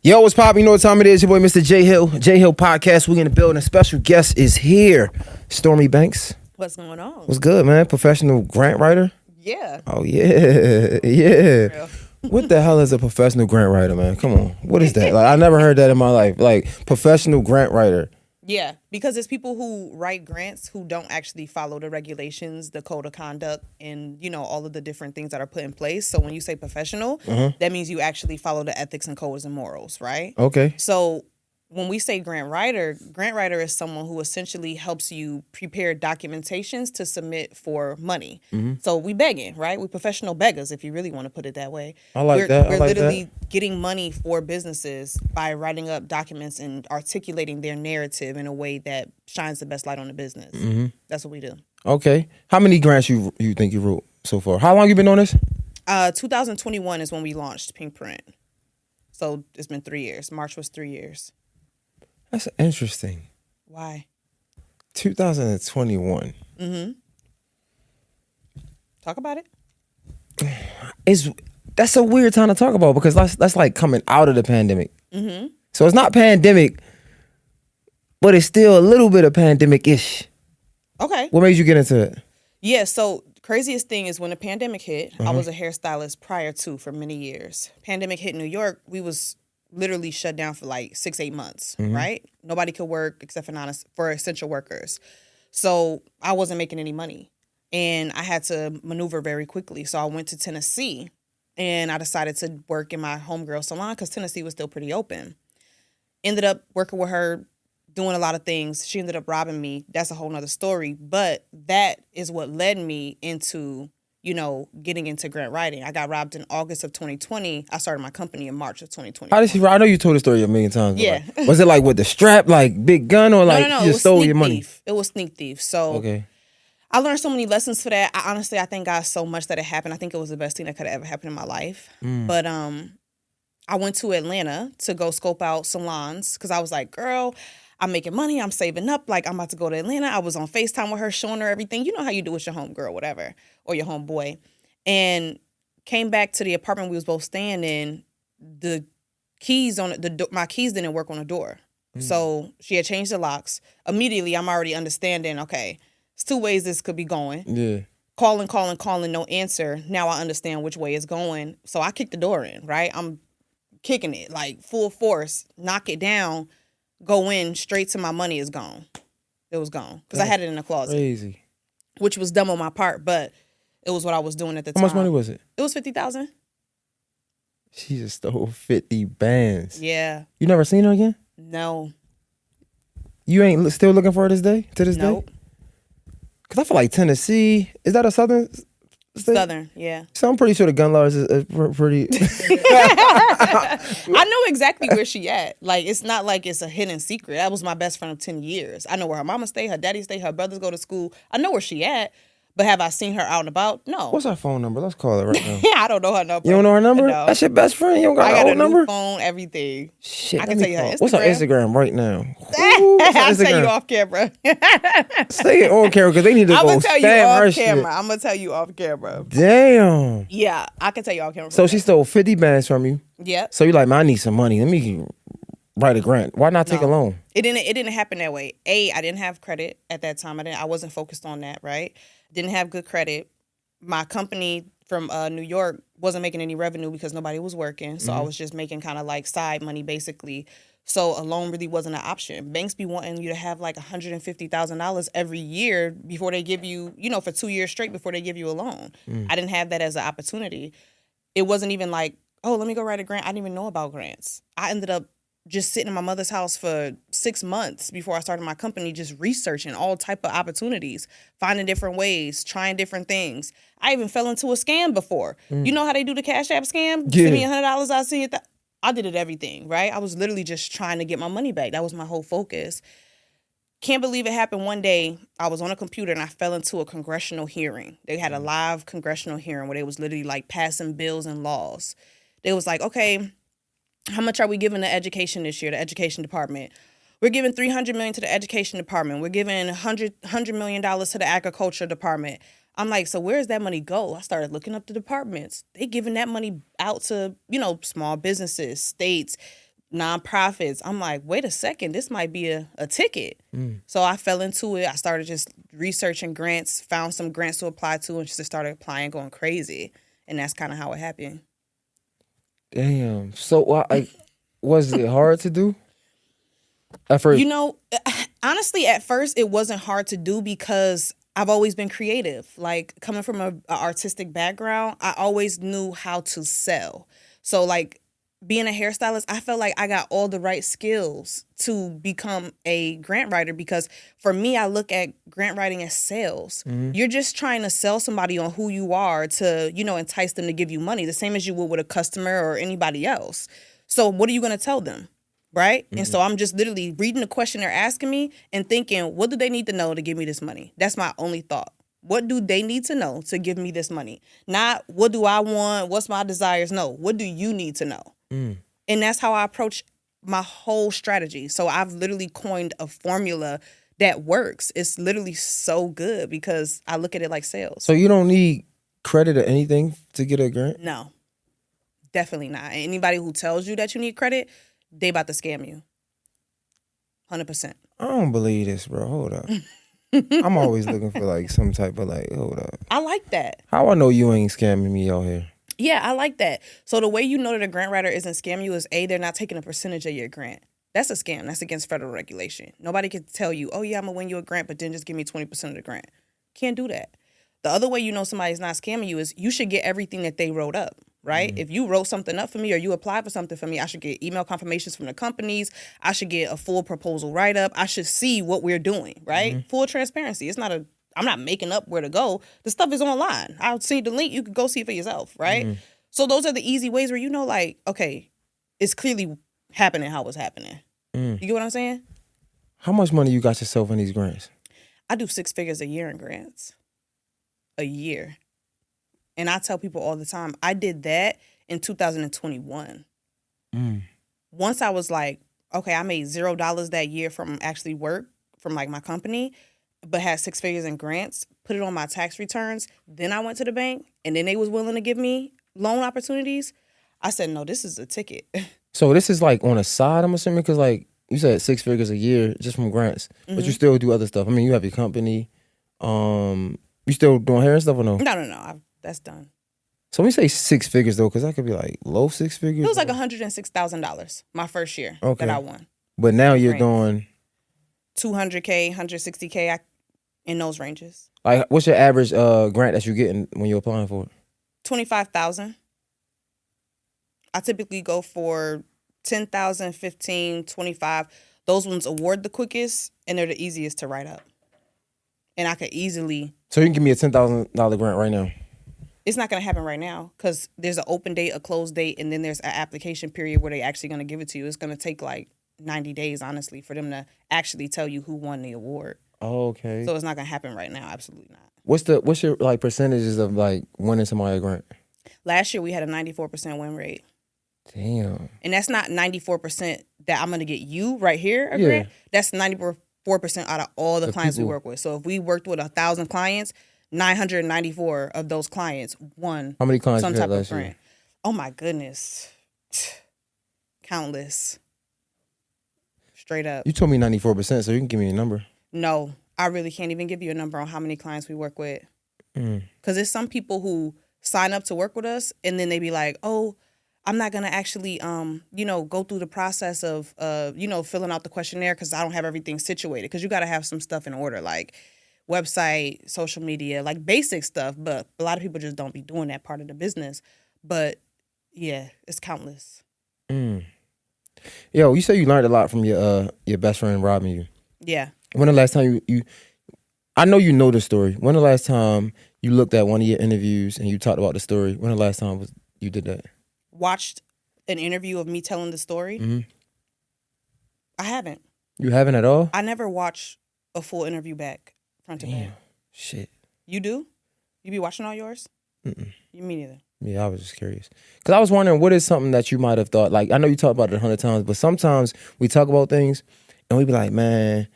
Yo, what's poppin'? You know what time it is? Your boy, Mr. J Hill. J Hill Podcast. We in the building. A special guest is here. Stormi Banks. What's going on? What's good, man? Professional grant writer? Yeah. Oh, yeah. Yeah. What the hell is a professional grant writer, man? Come on. What is that? Like, I never heard that in my life. Like, professional grant writer. Yeah, because it's people who write grants who don't actually follow the regulations, the code of conduct, and, you know, all of the different things that are put in place. So when you say professional, that means you actually follow the ethics and codes and morals, right? Okay. So when we say grant writer is someone who essentially helps you prepare documentations to submit for money. So we begging, right? We professional beggars, if you really want to put it that way. I like that. We're literally getting money for businesses by writing up documents and articulating their narrative in a way that shines the best light on the business. That's what we do. Okay. How many grants you think you wrote so far? How long you been on this? 2021 is when we launched Pink Print. So it's been 3 years. March was 3 years. That's interesting. Why? 2021. Talk about it. That's a weird time to talk about because that's like coming out of the pandemic. So it's not pandemic, but it's still a little bit of pandemic-ish. Okay. What made you get into it? Yeah, so craziest thing is when the pandemic hit, I was a hairstylist prior to for many years. Pandemic hit New York, we was literally shut down for like 6-8 months, right? Nobody could work except for essential workers. So I wasn't making any money and I had to maneuver very quickly. So I went to Tennessee and I decided to work in my homegirl salon because Tennessee was still pretty open. Ended up working with her, doing a lot of things. She ended up robbing me. That's a whole nother story. But that is what led me into, you know, getting into grant writing. I got robbed in August of 2020. I started my company in March of 2020. How did she? I know you told the story a million times. Yeah. Like, was it like with the strap, like big gun, or like No. you just stole your money? It was sneak thief. So Okay. I learned so many lessons for that. I thank God so much that it happened. I think it was the best thing that could have ever happened in my life. But I went to Atlanta to go scope out salons because I was like, girl, I'm making money. I'm saving up. Like, I'm about to go to Atlanta. I was on FaceTime with her, showing her everything. You know how you do with your homegirl, whatever, or your homeboy. And came back to the apartment we was both staying in. The keys on my keys didn't work on the door. So she had changed the locks. Immediately, I'm already understanding, okay, it's 2 ways this could be going. Yeah. Calling, no answer. Now I understand which way it's going. So I kicked the door in, right? I'm kicking it, like full force, knock it down, go in, straight to my money is gone. It was gone. Because I had it in the closet. Crazy. Which was dumb on my part, but it was what I was doing at the time. How much money was it? It was $50,000. She just stole 50 bands. Yeah. You never seen her again? No. You ain't still looking for her to this Nope. day? Because I feel like Tennessee, is that a southern state? Southern, yeah. So I'm pretty sure the gun laws is pretty... I know exactly where she at. Like, it's not like it's a hidden secret. That was my best friend of 10 years. I know where her mama stay, her daddy stay, her brothers go to school. I know where she at. But have I seen her out and about? No. What's her phone number? Let's call it right now. I don't know her number. You don't know her number? No. That's your best friend? You don't got I her got old a number? new phone, everything. Shit, I can tell you her Instagram. What's her Instagram right now? Ooh, I'll tell you off camera. Say it on camera because they need to I'm go going to tell you spam her off camera. shit. I'm going to tell you off camera. Damn. Yeah, I can tell you off camera. So she stole 50 bands from you. Yep. So you're like, man, I need some money. Let me write a grant. Why not take a loan? It didn't happen that way. I didn't have credit at that time. I wasn't focused on that, right? Didn't have good credit. My company from New York wasn't making any revenue because nobody was working. So I was just making kind of like side money, basically. So a loan really wasn't an option. Banks be wanting you to have like $150,000 every year before they give you, you know, for 2 years straight before they give you a loan. I didn't have that as an opportunity. It wasn't even like, oh, let me go write a grant. I didn't even know about grants. I ended up just sitting in my mother's house for 6 months before I started my company, just researching all type of opportunities, finding different ways, trying different things. I even fell into a scam before. You know how they do the Cash App scam? Yeah. Send me $100, I'll see it. I did it everything, right? I was literally just trying to get my money back. That was my whole focus. Can't believe it happened one day. I was on a computer and I fell into a congressional hearing. They had a live congressional hearing where they was literally like passing bills and laws. They was like, okay, how much are we giving the education this year, the education department? We're giving $300 million to the education department. We're giving $100 million to the agriculture department. I'm like, so where does that money go? I started looking up the departments. They giving that money out to, you know, small businesses, states, nonprofits. I'm like, wait a second, this might be a ticket. So I fell into it. I started just researching grants, found some grants to apply to, and just started applying, going crazy. And that's kind of how it happened. Damn. So was it hard to do at first? Honestly, at first it wasn't hard to do because I've always been creative. Like, coming from a artistic background, I always knew how to sell. So like, being a hairstylist, I felt like I got all the right skills to become a grant writer, because for me, I look at grant writing as sales. You're just trying to sell somebody on who you are to, entice them to give you money, the same as you would with a customer or anybody else. So what are you going to tell them? Right? And so I'm just literally reading the question they're asking me and thinking, what do they need to know to give me this money? That's my only thought. What do they need to know to give me this money? Not what do I want? What's my desires? No. What do you need to know? And that's how I approach my whole strategy. So I've literally coined a formula that works. It's literally so good because I look at it like sales. So you don't need credit or anything to get a grant? No, definitely not. Anybody who tells you that you need credit, they about to scam you. 100%. I don't believe this, bro. Hold up. I'm always looking for like some type of hold up. I like that. How I know you ain't scamming me out here? Yeah, I like that. So the way you know that a grant writer isn't scamming you is, A, they're not taking a percentage of your grant. That's a scam. That's against federal regulation. Nobody can tell you, oh yeah, I'm going to win you a grant, but then just give me 20% of the grant. Can't do that. The other way you know somebody's not scamming you is you should get everything that they wrote up, right? If you wrote something up for me or you applied for something for me, I should get email confirmations from the companies. I should get a full proposal write-up. I should see what we're doing, right? Full transparency. I'm not making up where to go. The stuff is online. I'll send you the link. You can go see it for yourself, right? So those are the easy ways where like, okay, it's clearly happening how it's happening. You get what I'm saying? How much money you got yourself in these grants? I do 6 figures a year in grants. A year. And I tell people all the time, I did that in 2021. Once I was like, okay, I made $0 that year from actually work from like my company, but had 6 figures in grants, put it on my tax returns. Then I went to the bank and then they was willing to give me loan opportunities. I said, no, this is a ticket. So this is like on a side, I'm assuming, because like you said 6 figures a year just from grants, but you still do other stuff. I mean, you have your company. You still doing hair and stuff or no? No. That's done. So when you say 6 figures though, because that could be like low 6 figures. It was like $106,000 my first year that I won. But now you're doing $200K, $160K in those ranges. Like, what's your average grant that you're getting when you're applying for it? $25,000. I typically go for $10,000, $15,000, $25,000. Those ones award the quickest and they're the easiest to write up. And I could easily. So you can give me a $10,000 grant right now? It's not going to happen right now because there's an open date, a closed date, and then there's an application period where they actually going to give it to you. It's going to take like 90 days, honestly, for them to actually tell you who won the award. Oh, okay. So it's not going to happen right now. Absolutely not. What's your like percentages of like winning somebody a grant? Last year we had a 94% win rate. Damn. And that's not 94% that I'm going to get you right here a grant. That's 94% out of all the clients we work with. So if we worked with 1,000 clients, 994 of those clients won. How many clients some you had type of last grant. year? Oh my goodness. Countless. Straight up. You told me 94%, so you can give me a number. No, I really can't even give you a number on how many clients we work with. Because there's some people who sign up to work with us and then they be like, oh, I'm not going to actually, go through the process of, filling out the questionnaire because I don't have everything situated. Because you got to have some stuff in order, like website, social media, like basic stuff. But a lot of people just don't be doing that part of the business. But yeah, it's countless. Yo, you say you learned a lot from your best friend robbing you. Yeah. When the last time you I know you know the story. When the last time you looked at one of your interviews and you talked about the story? When the last time you did that? Watched an interview of me telling the story? I haven't. You haven't at all? I never watch a full interview back, front to back. Shit. You do? You be watching all yours? Me neither. Yeah, I was just curious. Because I was wondering, what is something that you might have thought, like, I know you talked about it 100 times, but sometimes we talk about things and we be like, man,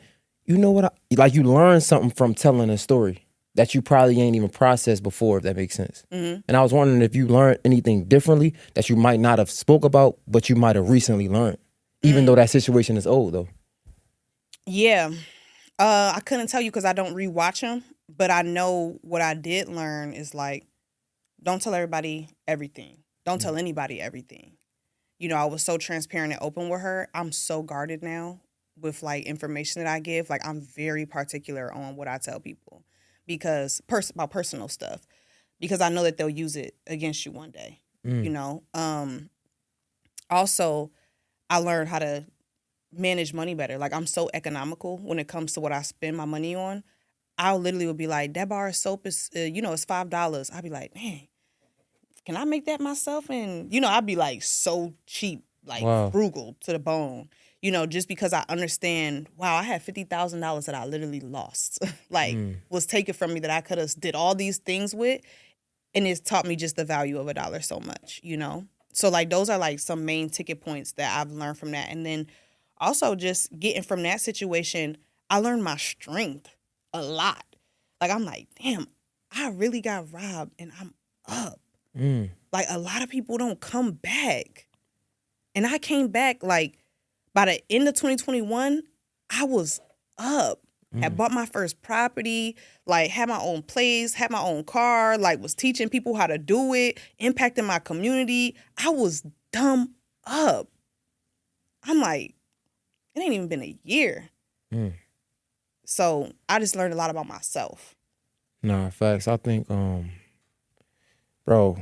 you know what? You learn something from telling a story that you probably ain't even processed before, if that makes sense. And I was wondering if you learned anything differently that you might not have spoke about, but you might have recently learned. even though that situation is old though. Yeah. I couldn't tell you because I don't rewatch them, but I know what I did learn is like, don't tell everybody everything. Don't tell anybody everything. You know, I was so transparent and open with her. I'm so guarded now with like information that I give. Like I'm very particular on what I tell people because about personal stuff, because I know that they'll use it against you one day. You know. Also, I learned how to manage money better. Like I'm so economical when it comes to what I spend my money on. I'll literally will be like, that bar of soap is, it's $5. I'll be like, man, can I make that myself? And, I'd be like so cheap, like frugal to the bone, just because I understand, wow, I had $50,000 that I literally lost, was taken from me that I could have did all these things with. And it's taught me just the value of $1 so much, So like those are like some main ticket points that I've learned from that. And then also just getting from that situation, I learned my strength a lot. Like I'm like, damn, I really got robbed and I'm up. Like a lot of people don't come back. And I came back like by the end of 2021, I was up. Had bought my first property, like had my own place, had my own car, like was teaching people how to do it, impacting my community. I was dumb up. I'm like, it ain't even been a year. So I just learned a lot about myself. Nah, facts. I think, bro,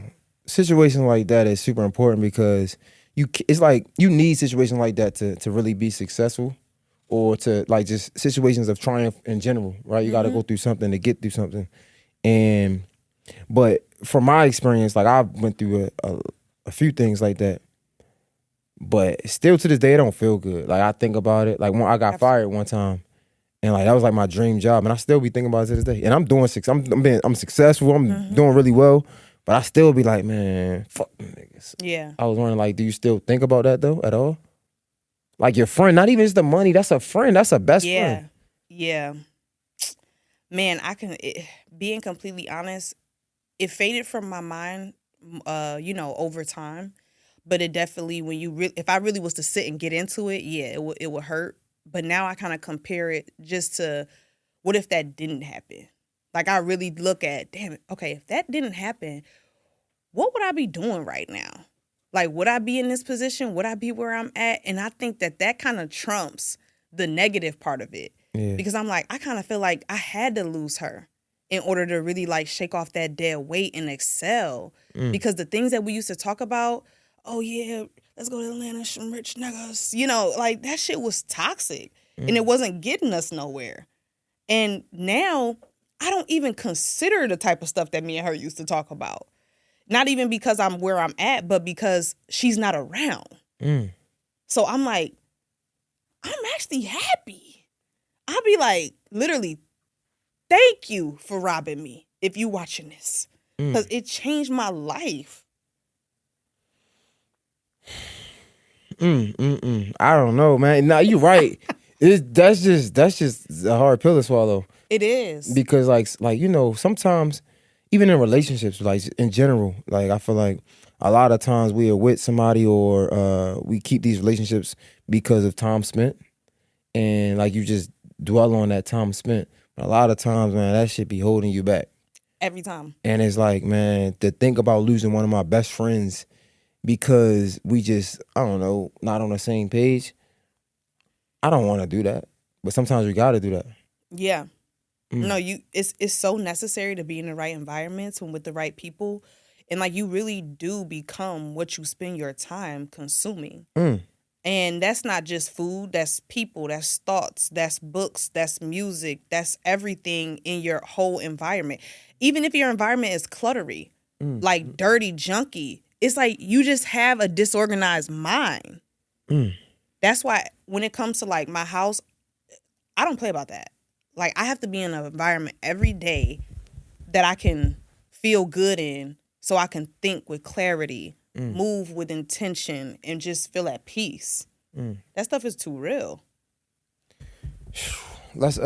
situations like that is super important because it's like you need situations like that to really be successful. Or to like just situations of triumph in general, right? You got to go through something to get through something. But from my experience, like I went through a few things like that. But still to this day, it don't feel good. Like I think about it. Like when I got fired one time, and like that was like my dream job, and I still be thinking about it to this day. And I'm doing I'm successful. I'm doing really well, but I still be like, man, fuck them niggas. Yeah. I was wondering, like, do you still think about that though at all? Like your friend, not even just the money. That's a friend. That's a best friend. Yeah. Man, being completely honest, it faded from my mind, over time. But it definitely, if I really was to sit and get into it, yeah, it would hurt. But now I kind of compare it just to, what if that didn't happen? Like I really look at, damn it, okay, if that didn't happen, what would I be doing right now? Like, would I be in this position? Would I be where I'm at? And I think that kind of trumps the negative part of it. Yeah. Because I'm like, I kind of feel like I had to lose her in order to really, like, shake off that dead weight and excel. Because the things that we used to talk about, oh, yeah, let's go to Atlanta, some rich niggas. Like, that shit was toxic. And it wasn't getting us nowhere. And now, I don't even consider the type of stuff that me and her used to talk about. Not even because I'm where I'm at, but because she's not around. So I'm like, I'm actually happy. I'll be like, literally, thank you for robbing me if you watching this. Because it changed my life. I don't know, man. Nah, you're right. That's just a hard pill to swallow. It is. Because like sometimes even in relationships, like in general, like I feel like a lot of times we are with somebody or we keep these relationships because of time spent. And like you just dwell on that time spent. But a lot of times, man, that shit be holding you back. Every time. And it's like, man, to think about losing one of my best friends because we just, I don't know, not on the same page. I don't want to do that. But sometimes we got to do that. Yeah. No, it's so necessary to be in the right environments and with the right people. And like you really do become what you spend your time consuming. And that's not just food, that's people, that's thoughts, that's books, that's music, that's everything in your whole environment. Even if your environment is cluttery, like dirty, junky, it's like you just have a disorganized mind. That's why when it comes to like my house, I don't play about that. Like, I have to be in an environment every day that I can feel good in so I can think with clarity, move with intention, and just feel at peace. That stuff is too real. Let's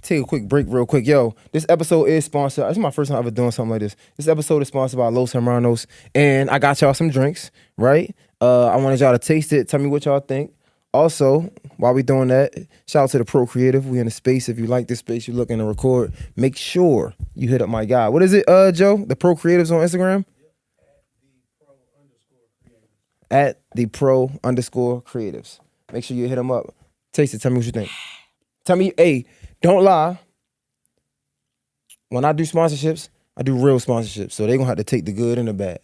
take a quick break real quick. Yo, this episode is sponsored. This is my first time ever doing something like this. This episode is sponsored by Los Hermanos, and I got y'all some drinks, right? I wanted y'all to taste it. Tell me what y'all think. Also, while we doing that, shout out to the Pro Creative. We in the space. If you like this space, you're looking to record, make sure you hit up my guy. What is it, Joe? The Pro Creatives on Instagram? At the Pro_Creatives. Make sure you hit them up. Taste it. Tell me what you think. Tell me, hey, don't lie. When I do sponsorships, I do real sponsorships. So they're going to have to take the good and the bad.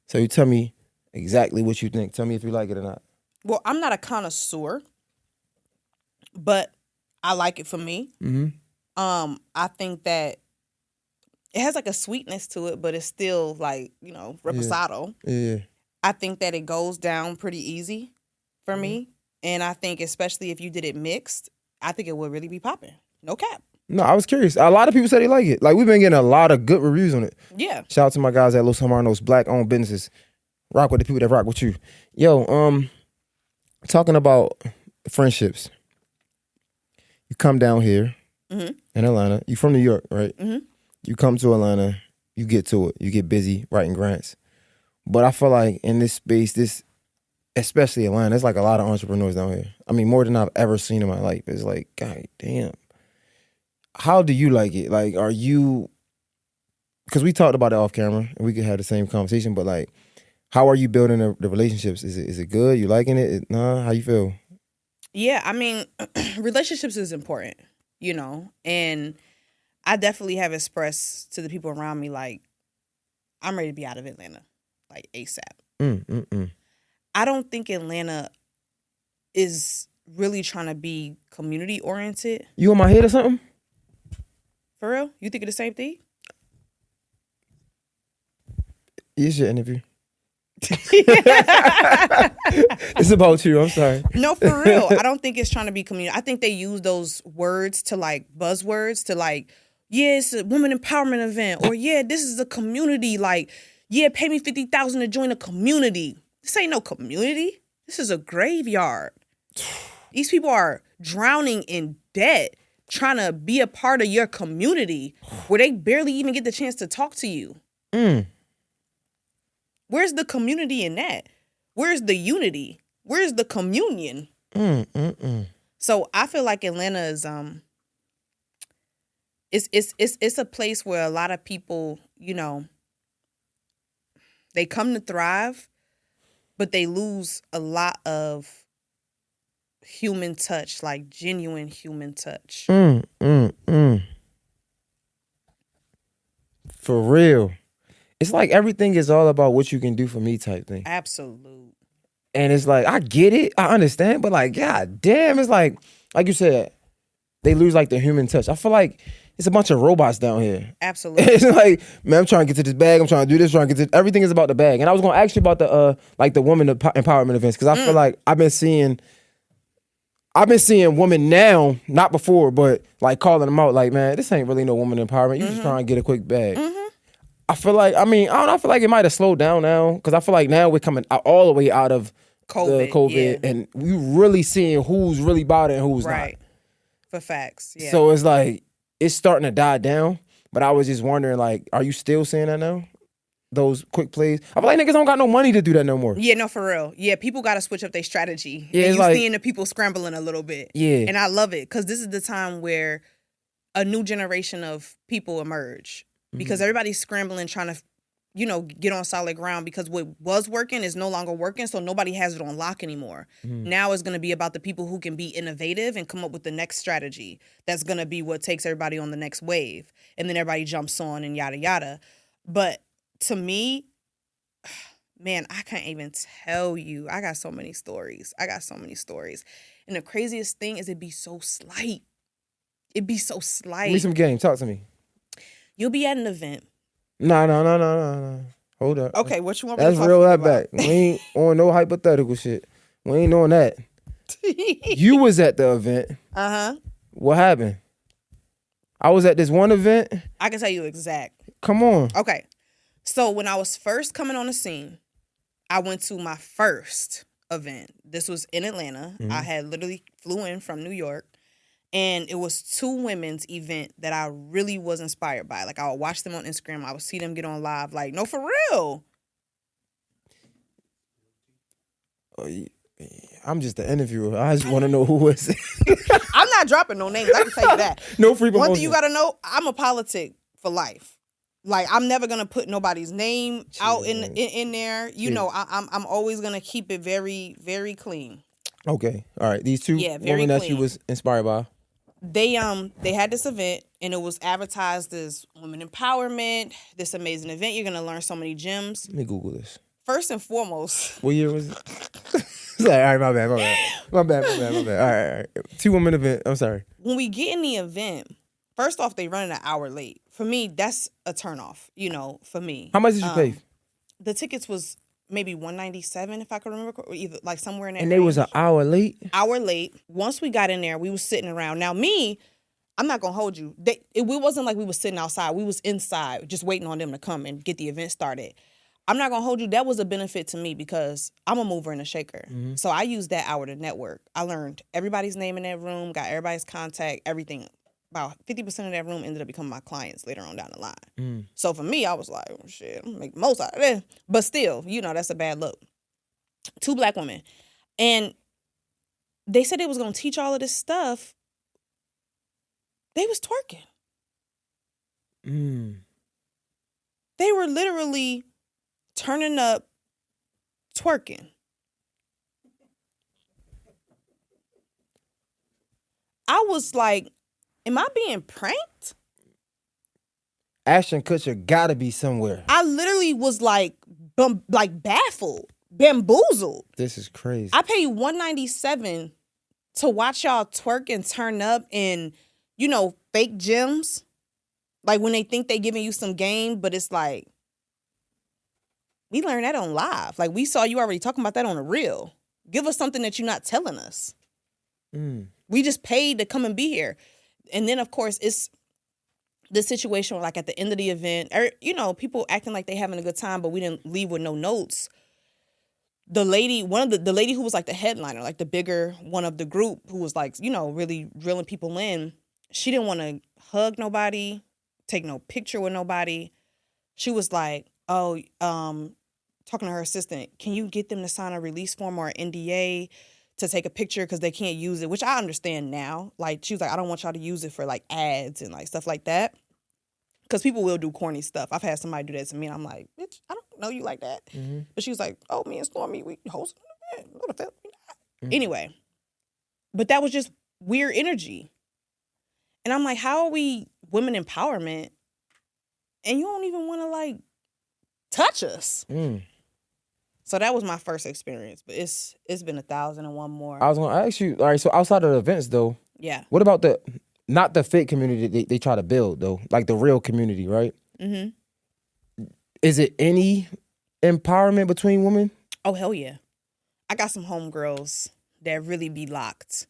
So you tell me exactly what you think. Tell me if you like it or not. Well, I'm not a connoisseur, but I like it for me. Mm-hmm. I think that it has like a sweetness to it, but it's still like, reposado. Yeah. I think that it goes down pretty easy for me. And I think especially if you did it mixed, I think it would really be popping. No cap. No, I was curious. A lot of people said they like it. Like, we've been getting a lot of good reviews on it. Yeah. Shout out to my guys at Los Hermanos, black-owned businesses. Rock with the people that rock with you. Yo, talking about friendships. You come down here in Atlanta. You from New York, right? Mm-hmm. You come to Atlanta. You get to it. You get busy writing grants. But I feel like in this space, especially Atlanta, there's like a lot of entrepreneurs down here. I mean, more than I've ever seen in my life. It's like, God damn. How do you like it? Like, are you... Because we talked about it off camera, and we could have the same conversation, but like, how are you building the relationships? Is it good? You liking it? Nah? How you feel? Yeah, I mean, relationships is important, and I definitely have expressed to the people around me, like, I'm ready to be out of Atlanta, like ASAP. I don't think Atlanta is really trying to be community oriented. You on my head or something? For real? You think of the same thing? It's your interview. It's about you. I'm sorry. No, for real. I don't think it's trying to be community. I think they use those words to like buzzwords to like, yeah, it's a woman empowerment event, or yeah, this is a community. Like, yeah, pay me $50,000 to join a community. This ain't no community. This is a graveyard. These people are drowning in debt, trying to be a part of your community where they barely even get the chance to talk to you. Where's the community in that? Where's the unity? Where's the communion? So I feel like Atlanta is it's a place where a lot of people, they come to thrive, but they lose a lot of human touch, like genuine human touch. For real. It's like everything is all about what you can do for me type thing. Absolute. And it's like, I get it, I understand, but like, God damn, it's like you said, they lose like the human touch. I feel like it's a bunch of robots down here. Absolutely. It's like, man, I'm trying to get to this bag, I'm trying to do this, trying to get to everything is about the bag. And I was gonna ask you about the women empowerment events, because I feel like I've been seeing women now, not before, but like calling them out, like, man, this ain't really no woman empowerment. You just trying to get a quick bag. I feel like, I feel like it might have slowed down now, because I feel like now we're coming all the way out of COVID, and we really seeing who's really about it and who's not. For facts, yeah. So it's like, it's starting to die down, but I was just wondering, like, are you still seeing that now? Those quick plays? I feel like niggas don't got no money to do that no more. Yeah, no, for real. Yeah, people got to switch up their strategy. Yeah, and you like, seeing the people scrambling a little bit. Yeah. And I love it, because this is the time where a new generation of people emerge. Because everybody's scrambling, trying to, get on solid ground, because what was working is no longer working, so nobody has it on lock anymore. Now it's going to be about the people who can be innovative and come up with the next strategy. That's going to be what takes everybody on the next wave. And then everybody jumps on and yada, yada. But to me, man, I can't even tell you. I got so many stories. And the craziest thing is it'd be so slight. Give me some game. Talk to me. You'll be at an event. No. Hold up. Okay, what you want me to That's talk real that about? back. We ain't on no hypothetical shit. We ain't on that. You was at the event. What happened? I was at this one event. I can tell you exact. Come on. Okay. So when I was first coming on the scene, I went to my first event. This was in Atlanta. I had literally flew in from New York. And it was two women's event that I really was inspired by. Like, I would watch them on Instagram. I would see them get on live. Like, no, for real. I'm just the interviewer. I just want to know who is it. I'm not dropping no names. I can tell you that. No free promotion. One thing you got to know, I'm a politic for life. Like, I'm never going to put nobody's name out in there. You know, I'm always going to keep it very, very clean. Okay. All right. These two women clean. that you was inspired by. They had this event, and it was advertised as women empowerment, this amazing event. You're going to learn so many gems. Let me Google this. First and foremost. What year was it? Sorry, all right, my bad. All right. 2 women event. I'm sorry. When we get in the event, first off, they running an hour late. For me, that's a turnoff, you know, for me. How much did you pay? The tickets was maybe $197, if I can remember, either like somewhere in that And they was an hour late? Hour late. Once we got in there, we was sitting around. Now, me, I'm not going to hold you. It wasn't like we was sitting outside. We was inside just waiting on them to come and get the event started. I'm not going to hold you. That was a benefit to me because I'm a mover and a shaker. Mm-hmm. So I used that hour to network. I learned everybody's name in that room, got everybody's contact, everything. About 50% of that room ended up becoming my clients later on down the line. Mm. So for me, I was like, oh, shit, I'm going to make the most out of this. But still, you know, that's a bad look. 2 black women. And they said they was going to teach all of this stuff. They was twerking. Mm. They were literally turning up, twerking. I was like, am I being pranked? Ashton Kutcher gotta be somewhere. I literally was like baffled, bamboozled. This is crazy. I paid $197 to watch y'all twerk and turn up in, you know, fake gyms. Like when they think they giving you some game, but it's like, we learned that on live. Like we saw you already talking about that on the reel. Give us something that you're not telling us. Mm. We just paid to come and be here. And then, of course, it's the situation where, like, at the end of the event, you know, people acting like they having a good time, but we didn't leave with no notes. The lady, the lady who was, like, the headliner, like, the bigger one of the group who was, like, you know, really reeling people in, she didn't want to hug nobody, take no picture with nobody. She was like, talking to her assistant, can you get them to sign a release form or an NDA to take a picture because they can't use it, which I understand now. Like, she was like, I don't want y'all to use it for, like, ads and, like, stuff like that. Because people will do corny stuff. I've had somebody do that to me, and I'm like, bitch, I don't know you like that. Mm-hmm. But she was like, oh, me and Stormi, we hosted an event. What the fuck? Mm-hmm. Anyway, but that was just weird energy. And I'm like, how are we women empowerment and you don't even want to, like, touch us? Mm. So that was my first experience, but it's been 1,001 more. I was going to ask you, all right, so outside of the events, though, yeah, what about not the fake community they try to build, though, like the real community, right? Mm-hmm. Is it any empowerment between women? Oh, hell yeah. I got some homegirls that really be locked.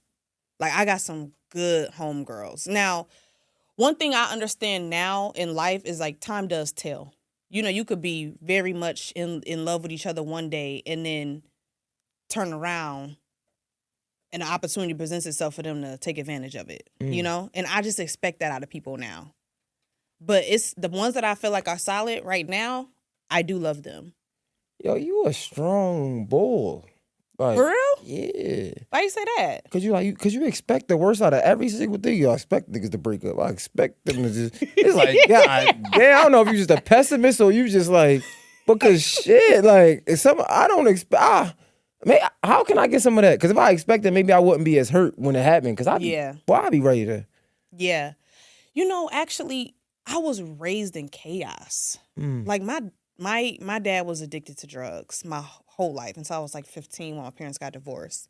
Like, I got some good homegirls. Now, one thing I understand now in life is, like, time does tell. You know, you could be very much in love with each other one day and then turn around and an opportunity presents itself for them to take advantage of it, you know? And I just expect that out of people now. But it's the ones that I feel like are solid right now, I do love them. Yo, you a strong bull. Like, for real? Yeah. Why you say that? Cause you expect the worst out of every single thing. You expect niggas to break up. I expect them to just. It's like, God damn. I don't know if you just a pessimist or you just like, because shit, like I don't expect. How can I get some of that? Because if I expect it, maybe I wouldn't be as hurt when it happened. Because I'd be ready to. Yeah, you know, actually, I was raised in chaos. Like my dad was addicted to drugs my whole life until I was like 15 when my parents got divorced.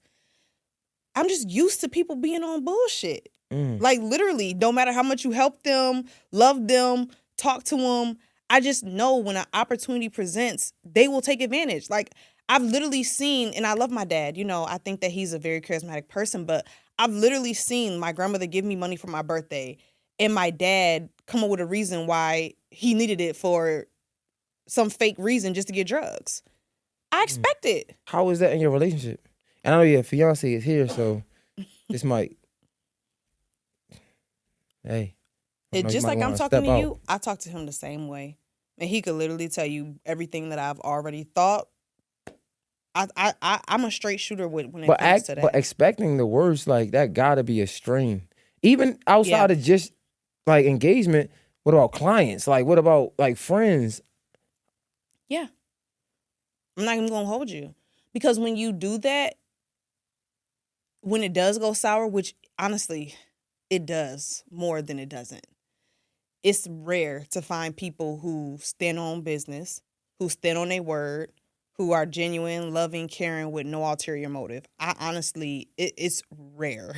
I'm just used to people being on bullshit. Like literally, no matter how much you help them, love them, talk to them, I just know when an opportunity presents, they will take advantage. Like I've literally seen, and I love my dad, you know, I think that he's a very charismatic person, but I've literally seen my grandmother give me money for my birthday and my dad come up with a reason why he needed it for some fake reason just to get drugs. I expect it. How is that in your relationship? And I know your fiance is here, so this might. Hey. It's just like I'm talking to you, I talk to him the same way. And he could literally tell you everything that I've already thought I'm a straight shooter when it comes to But that. expecting the worst, like that gotta be a strain. Even Yeah. outside of just like engagement, what about clients? Like what about like friends? Yeah. I'm not even gonna hold you. Because when you do that, when it does go sour, which honestly, it does more than it doesn't. It's rare to find people who stand on business, who stand on their word, who are genuine, loving, caring with no ulterior motive. I honestly, it's rare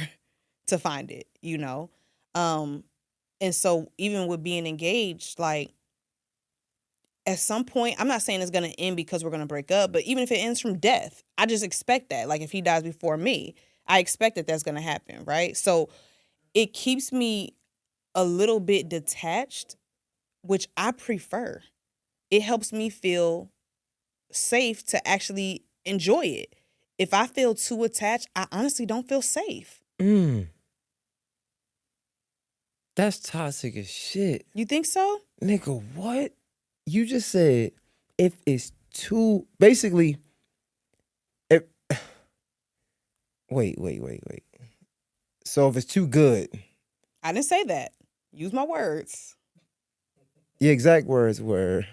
to find it, you know? Um, and so even with being engaged, like at some point, I'm not saying it's going to end because we're going to break up, but even if it ends from death, I just expect that. Like if he dies before me, I expect that that's going to happen, right? So it keeps me a little bit detached, which I prefer. It helps me feel safe to actually enjoy it. If I feel too attached, I honestly don't feel safe. Mm, that's toxic as shit. You think so? Nigga, what? You just said if it's too basically if wait. So if it's too good, I didn't say that. Use my words. the exact words were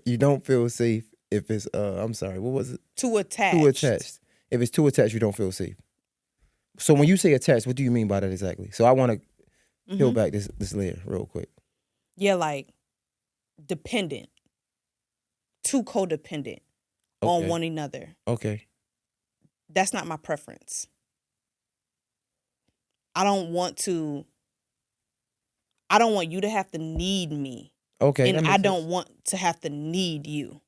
you don't feel safe if it's I'm sorry, what was it? Too attached. Too attached. If it's too attached, you don't feel safe. So when you say attached, what do you mean by that exactly? So I want to peel back this layer real quick. Yeah, like dependent. Too codependent on Okay. one another. Okay. That's not my preference. I don't want you to have to need me. Okay. And That I makes don't sense. want to have to need you.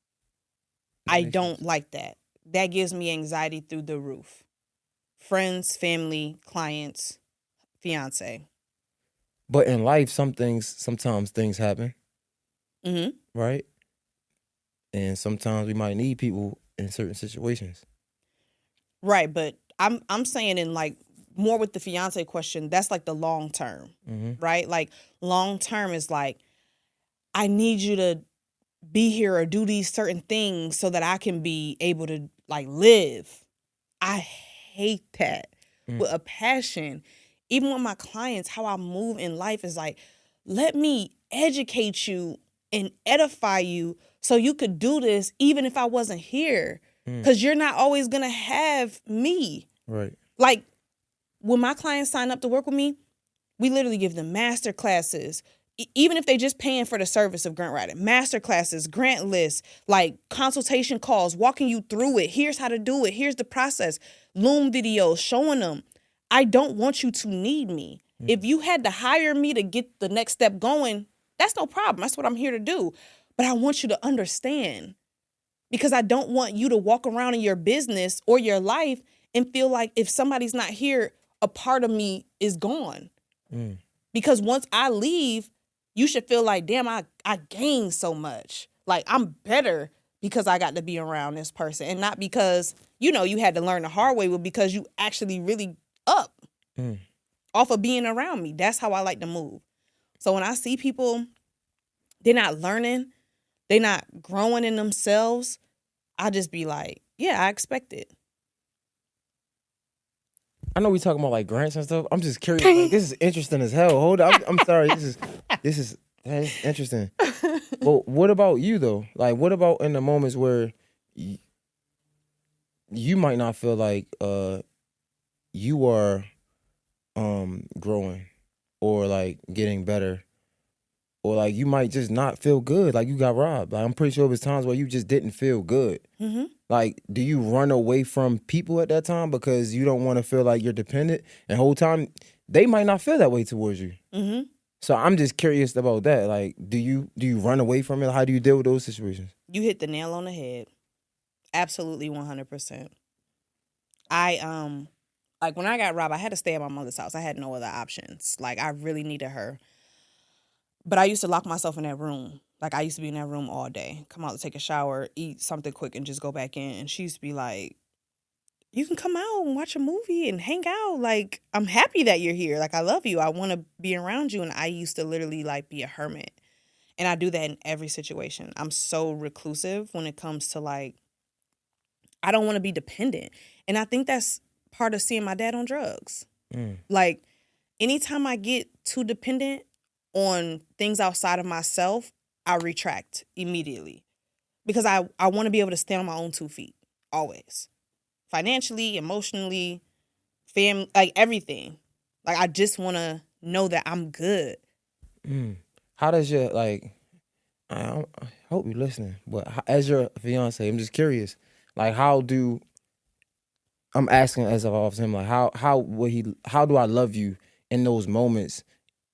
That I makes don't sense. like that. That gives me anxiety through the roof. Friends, family, clients, fiance. But in life, sometimes things happen, Mm-hmm. right? And sometimes we might need people in certain situations. Right, but I'm saying in like more with the fiance question, that's like the long term, right? Like long term is like I need you to be here or do these certain things so that I can be able to like live. I hate that with a passion. Even with my clients, how I move in life is like, let me educate you and edify you so you could do this even if I wasn't here. Because you're not always going to have me. Right. Like when my clients sign up to work with me, we literally give them master classes, even if they just paying for the service of grant writing. Master classes, grant lists, like consultation calls, walking you through it. Here's how to do it. Here's the process. Loom videos showing them. I don't want you to need me. If you had to hire me to get the next step going, that's no problem. That's what I'm here to do. But I want you to understand because I don't want you to walk around in your business or your life and feel like if somebody's not here, a part of me is gone. Because once I leave, you should feel like, damn, I gained so much. Like I'm better because I got to be around this person and not because, you had to learn the hard way, but because you actually really up off of being around me. That's how I like to move. So when I see people, they're not learning, they're not growing in themselves, I just be like, yeah, I expect it. I know we talking about like grants and stuff. I'm just curious. Like, this is interesting as hell. Hold on. I'm sorry. This is interesting. But what about you though? Like, what about in the moments where you might not feel like you are growing or like getting better, or like you might just not feel good, like you got robbed. Like I'm pretty sure it was times where you just didn't feel good. Like, do you run away from people at that time because you don't want to feel like you're dependent? And the whole time they might not feel that way towards you. So I'm just curious about that. Like, do you run away from it? How do you deal with those situations? You hit the nail on the head. Absolutely 100%. I like when I got robbed, I had to stay at my mother's house. I had no other options. Like I really needed her. But I used to lock myself in that room. Like I used to be in that room all day. Come out to take a shower, eat something quick and just go back in. And she used to be like, "You can come out and watch a movie and hang out. Like I'm happy that you're here. Like I love you. I want to be around you." And I used to literally like be a hermit. And I do that in every situation. I'm so reclusive when it comes to like I don't want to be dependent. And I think that's part of seeing my dad on drugs. Mm. Like, anytime I get too dependent on things outside of myself, I retract immediately. Because I want to be able to stand on my own 2 feet, always. Financially, emotionally, like everything. Like, I just want to know that I'm good. How does your, like, I hope you're listening, but as your fiance, I'm just curious, like, I'm asking as if I was him, like, how do I love you in those moments,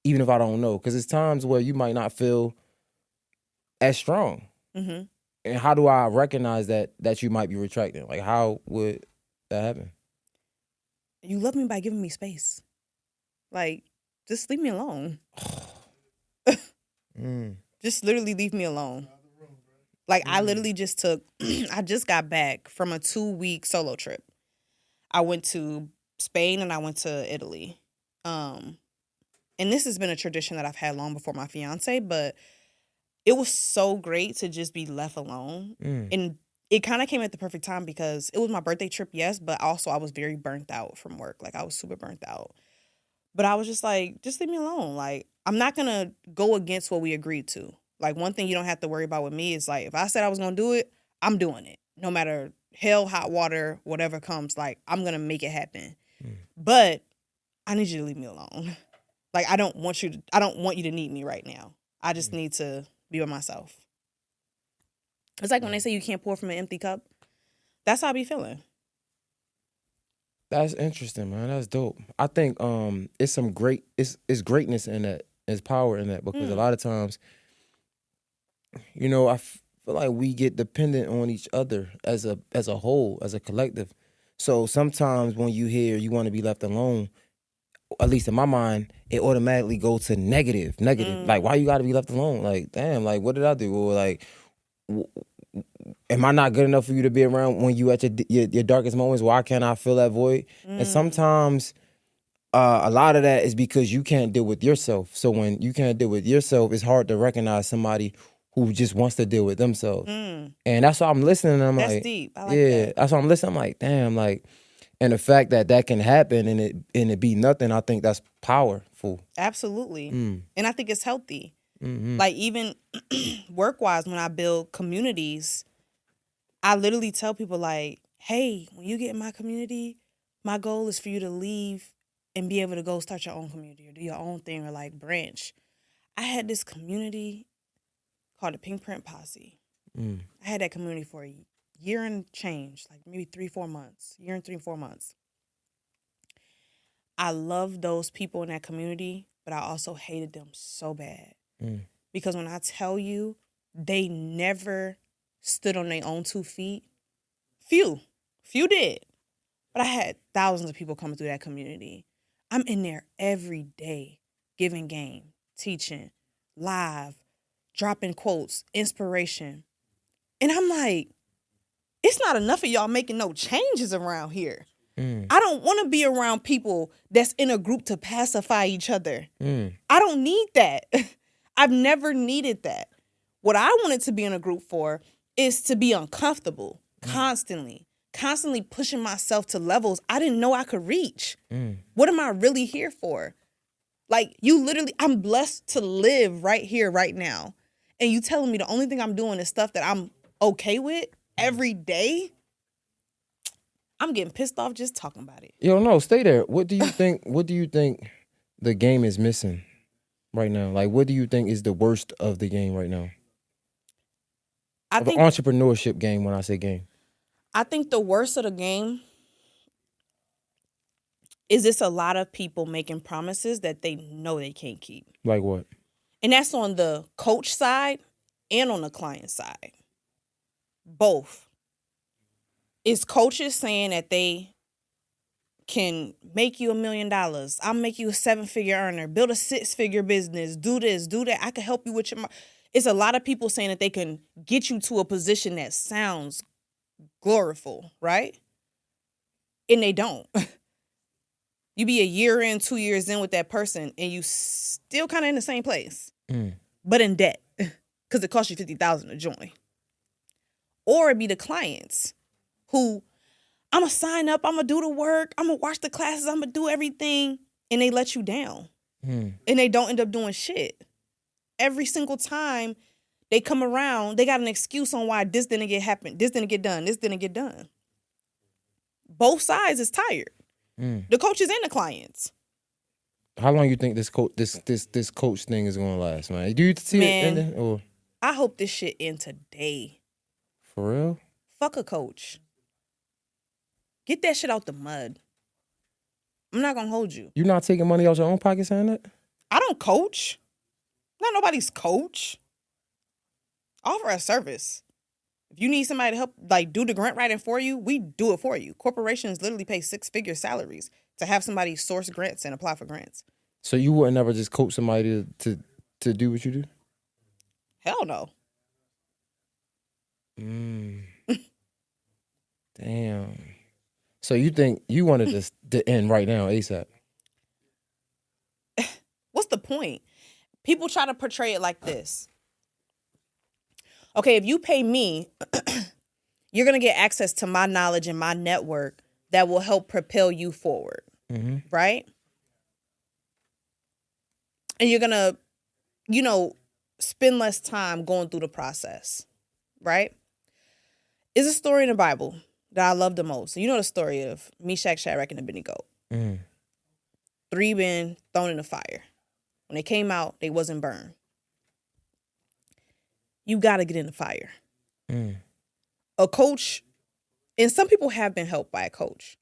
even if I don't know? Because it's times where you might not feel as strong. Mm-hmm. And how do I recognize that you might be retracting? Like, how would that happen? You love me by giving me space. Like, just leave me alone. Just literally leave me alone. Like, I literally just I just got back from a 2-week solo trip. I went to Spain and I went to Italy. And this has been a tradition that I've had long before my fiance, but it was so great to just be left alone. And it kind of came at the perfect time because it was my birthday trip, yes, but also I was very burnt out from work. Like, I was super burnt out. But I was just like, just leave me alone. Like, I'm not going to go against what we agreed to. Like, one thing you don't have to worry about with me is, like, if I said I was going to do it, I'm doing it. No matter hell, hot water, whatever comes, like, I'm going to make it happen. But I need you to leave me alone. Like, I don't want you to need me right now. I just need to be with myself. It's like when they say you can't pour from an empty cup. That's how I be feeling. That's interesting, man. That's dope. I think it's it's greatness in that. It's power in that, because a lot of times, I feel like we get dependent on each other as a whole, as a collective. So sometimes when you hear you want to be left alone, at least in my mind, it automatically goes to negative. Like, why you got to be left alone? Like, damn, like, what did I do? Or like, am I not good enough for you to be around when you at your darkest moments? Why can't I fill that void? And sometimes a lot of that is because you can't deal with yourself. So when you can't deal with yourself, it's hard to recognize somebody who just wants to deal with themselves. And that's why I'm listening. And I'm That's like, deep. I like yeah, that. that's why I'm listening. I'm like, damn, like, and the fact that can happen and it be nothing, I think that's powerful. Absolutely. And I think it's healthy. Like, even work-wise, when I build communities, I literally tell people, like, hey, when you get in my community, my goal is for you to leave and be able to go start your own community or do your own thing or, like, branch. I had this community called the Pink Print Posse. I had that community for a year and change, like maybe 3-4 months, year and 3-4 months. I loved those people in that community, but I also hated them so bad. Because when I tell you, they never stood on their own 2 feet. Few did. But I had thousands of people coming through that community. I'm in there every day, giving game, teaching, live, dropping quotes, inspiration. And I'm like, it's not enough of y'all making no changes around here. I don't want to be around people that's in a group to pacify each other. I don't need that. I've never needed that. What I wanted to be in a group for is to be uncomfortable constantly pushing myself to levels I didn't know I could reach. What am I really here for? Like, I'm blessed to live right here, right now. And you telling me the only thing I'm doing is stuff that I'm okay with every day? I'm getting pissed off just talking about it. Yo, no, stay there. What do you think? What do you think the game is missing right now? Like, what do you think is the worst of the game right now? I think entrepreneurship game. When I say game, I think the worst of the game is it's a lot of people making promises that they know they can't keep. Like what? And that's on the coach side and on the client side. Both. It's coaches saying that they can make you $1 million. I'll make you a 7-figure earner. Build a 6-figure business. Do this, do that. I can help you with your... It's a lot of people saying that they can get you to a position that sounds gloriful, right? And they don't. You be a year in, 2 years in with that person, and you still kind of in the same place, but in debt because it cost you $50,000 to join. Or it be the clients who I'm going to sign up. I'm going to do the work. I'm going to watch the classes. I'm going to do everything. And they let you down. And they don't end up doing shit. Every single time they come around, they got an excuse on why this didn't get happen. This didn't get done. This didn't get done. Both sides is tired. The coaches and the clients. How long you think this coach thing is gonna last, man? Do you see it ending? Or I hope this shit end today. for real? Fuck a coach. Get that shit out the mud. I'm not gonna hold you. You not taking money out your own pocket saying that? I don't coach. I'm not nobody's coach. Offer a service. If you need somebody to help, like, do the grant writing for you, we do it for you. Corporations literally pay 6-figure salaries to have somebody source grants and apply for grants. So you would never just coach somebody to do what you do? Hell no. Damn. So you think you wanted this to end right now, ASAP? What's the point? People try to portray it like this. Okay, if you pay me, you're going to get access to my knowledge and my network that will help propel you forward, right? And you're going to, spend less time going through the process, right? It's a story in the Bible that I love the most. You know the story of Meshach, Shadrach, and Abednego. 3 men thrown in the fire. When they came out, they wasn't burned. You got to get in the fire. A coach, and some people have been helped by a coach,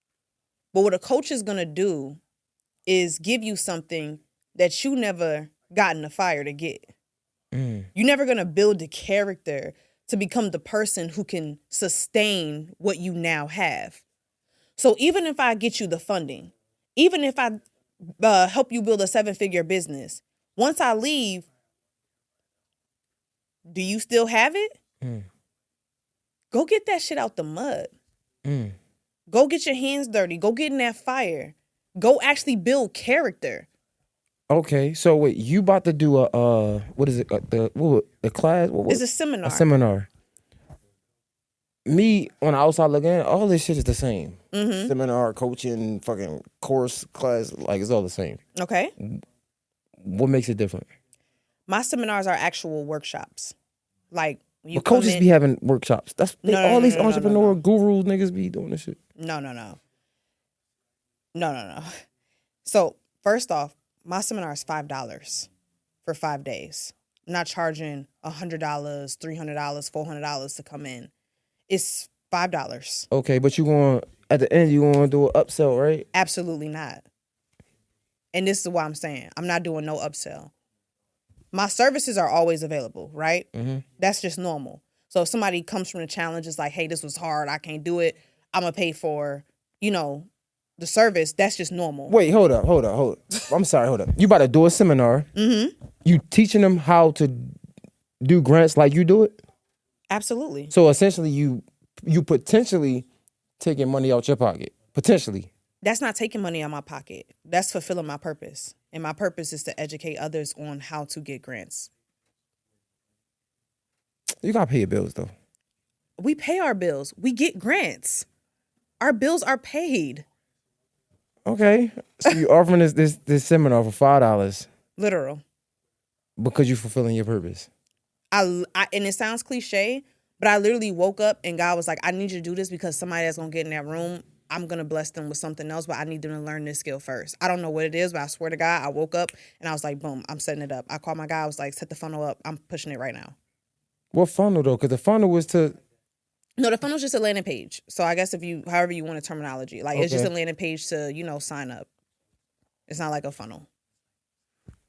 but what a coach is going to do is give you something that you never got in the fire to get. You're never going to build the character to become the person who can sustain what you now have. So even if I get you the funding, even if I help you build a 7-figure business, once I leave, do you still have it? Go get that shit out the mud. Go get your hands dirty. Go get in that fire. Go actually build character. Okay, so wait, you about to do a what is it? The class? It's a seminar. A seminar. Me on the outside looking in, all this shit is the same. Seminar, coaching, fucking course, class, like it's all the same. Okay. What makes it different? My seminars are actual workshops. Like you. But coaches be having workshops. That's all these entrepreneur gurus niggas be doing this shit. No. So first off, my seminar is $5 for 5 days. I'm not charging $100, $300, $400 to come in. It's $5. Okay, but at the end, you going to do an upsell, right? Absolutely not. And this is what I'm saying. I'm not doing no upsell. My services are always available, right? That's just normal. So if somebody comes from the challenge, it's like, hey, this was hard, I can't do it, I'm going to pay for, the service. That's just normal. Wait, hold up. I'm sorry, hold up. You about to do a seminar. You teaching them how to do grants like you do it? Absolutely. So essentially, you potentially taking money out your pocket. Potentially. That's not taking money out of my pocket. That's fulfilling my purpose. And my purpose is to educate others on how to get grants. You got to pay your bills, though. We pay our bills. We get grants. Our bills are paid. Okay. So you offering this seminar for $5. Literal. Because you're fulfilling your purpose. And it sounds cliche, but I literally woke up and God was like, I need you to do this because somebody that's going to get in that room, I'm going to bless them with something else, but I need them to learn this skill first. I don't know what it is, but I swear to God, I woke up and I was like, boom, I'm setting it up. I called my guy. I was like, set the funnel up. I'm pushing it right now. What funnel, though? Because the funnel was to... No, the funnel's just a landing page. So I guess however you want a terminology, like it's just a landing page to, sign up. It's not like a funnel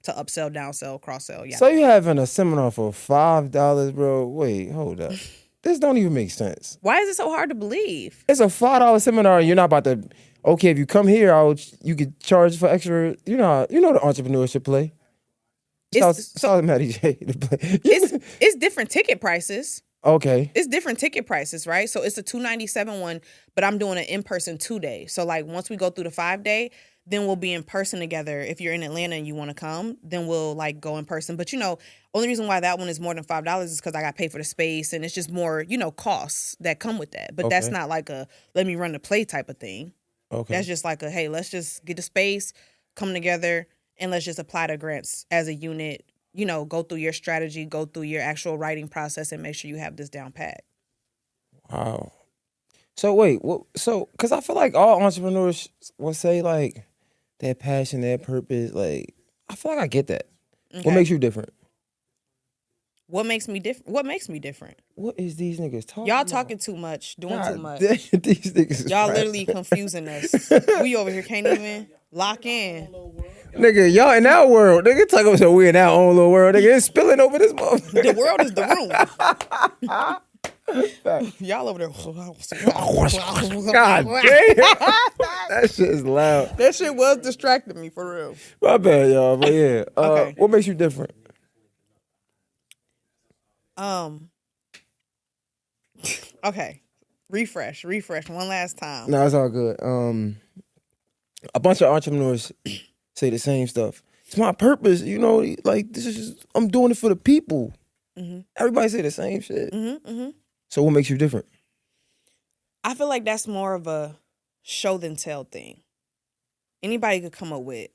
to upsell, downsell, cross sell. Yeah. So you having a seminar for $5, bro? Wait, hold up. This don't even make sense. Why is it so hard to believe? It's a $5 seminar. And you're not about to. Okay, if you come here, you could charge for extra. You know the entrepreneurship play. It's Maddie J to play. It's different ticket prices. Okay. It's different ticket prices, right? So it's a $297 one, but I'm doing an in-person 2-day. So like once we go through the 5-day, then we'll be in person together. If you're in Atlanta and you want to come, then we'll like go in person. But only reason why that one is more than $5 is because I got paid for the space, and it's just more, costs that come with that. But that's Okay. not like a let me run the play type of thing. Okay. That's just like a hey, let's just get the space, come together, and let's just apply the grants as a unit. Go through your strategy, go through your actual writing process, and make sure you have this down pat. Wow. So wait, because I feel like all entrepreneurs will say like their passion, their purpose. Like I feel like I get that. Okay. What makes you different? What makes me different? What makes me different? What is these niggas talking? Y'all about? talking too much, doing God too much. damn, these niggas. Y'all right. literally confusing us. We over here can't even lock in. Nigga, y'all in our world. Nigga, talk about we in our own little world. Nigga, it's spilling over this motherfucker. The world is the room. Y'all over there. God damn. That shit is loud. That shit was distracting me for real. My bad, y'all. But yeah. Okay. What makes you different? Okay. Refresh one last time. No, it's all good. A bunch of entrepreneurs say the same stuff. It's my purpose, like this is just, I'm doing it for the people. Mm-hmm. Everybody say the same shit. Mm-hmm, mm-hmm. So what makes you different? I feel like that's more of a show than tell thing. Anybody could come up with,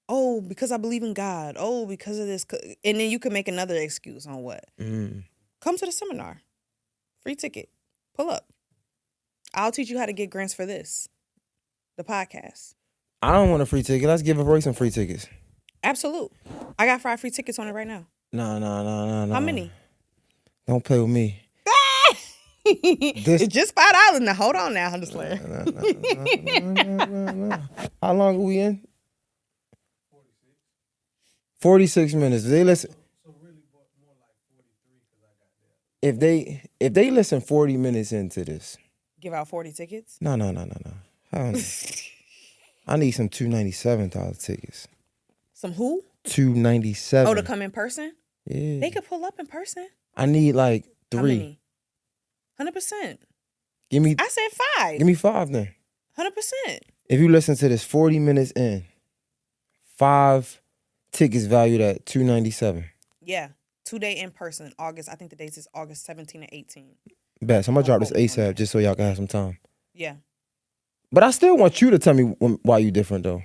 oh, because I believe in God. Oh, because of this. And then you can make another excuse on what? Come to the seminar. Free ticket. Pull up. I'll teach you how to get grants for this. The podcast. I don't want a free ticket. Let's give away some free tickets. Absolute. I got 5 free tickets on it right now. No. How many? Don't play with me. It's just $5 now. Hold on now. I'm just playing. No. How long are we in? 46 minutes. They listen. If they listen 40 minutes into this. Give out 40 tickets? No. I need some $297 tickets. Some who? $297. Oh, to come in person? Yeah. They could pull up in person. I need like 3. How many? 100%. Give me. I said 5. Give me 5 then. 100%. If you listen to this 40 minutes in, 5 tickets valued at $297. Yeah. 2-day in person. August. I think the dates is August 17 and 18. Bet. So I'm gonna drop this ASAP just so y'all can have some time. Yeah. But I still want you to tell me why you different though.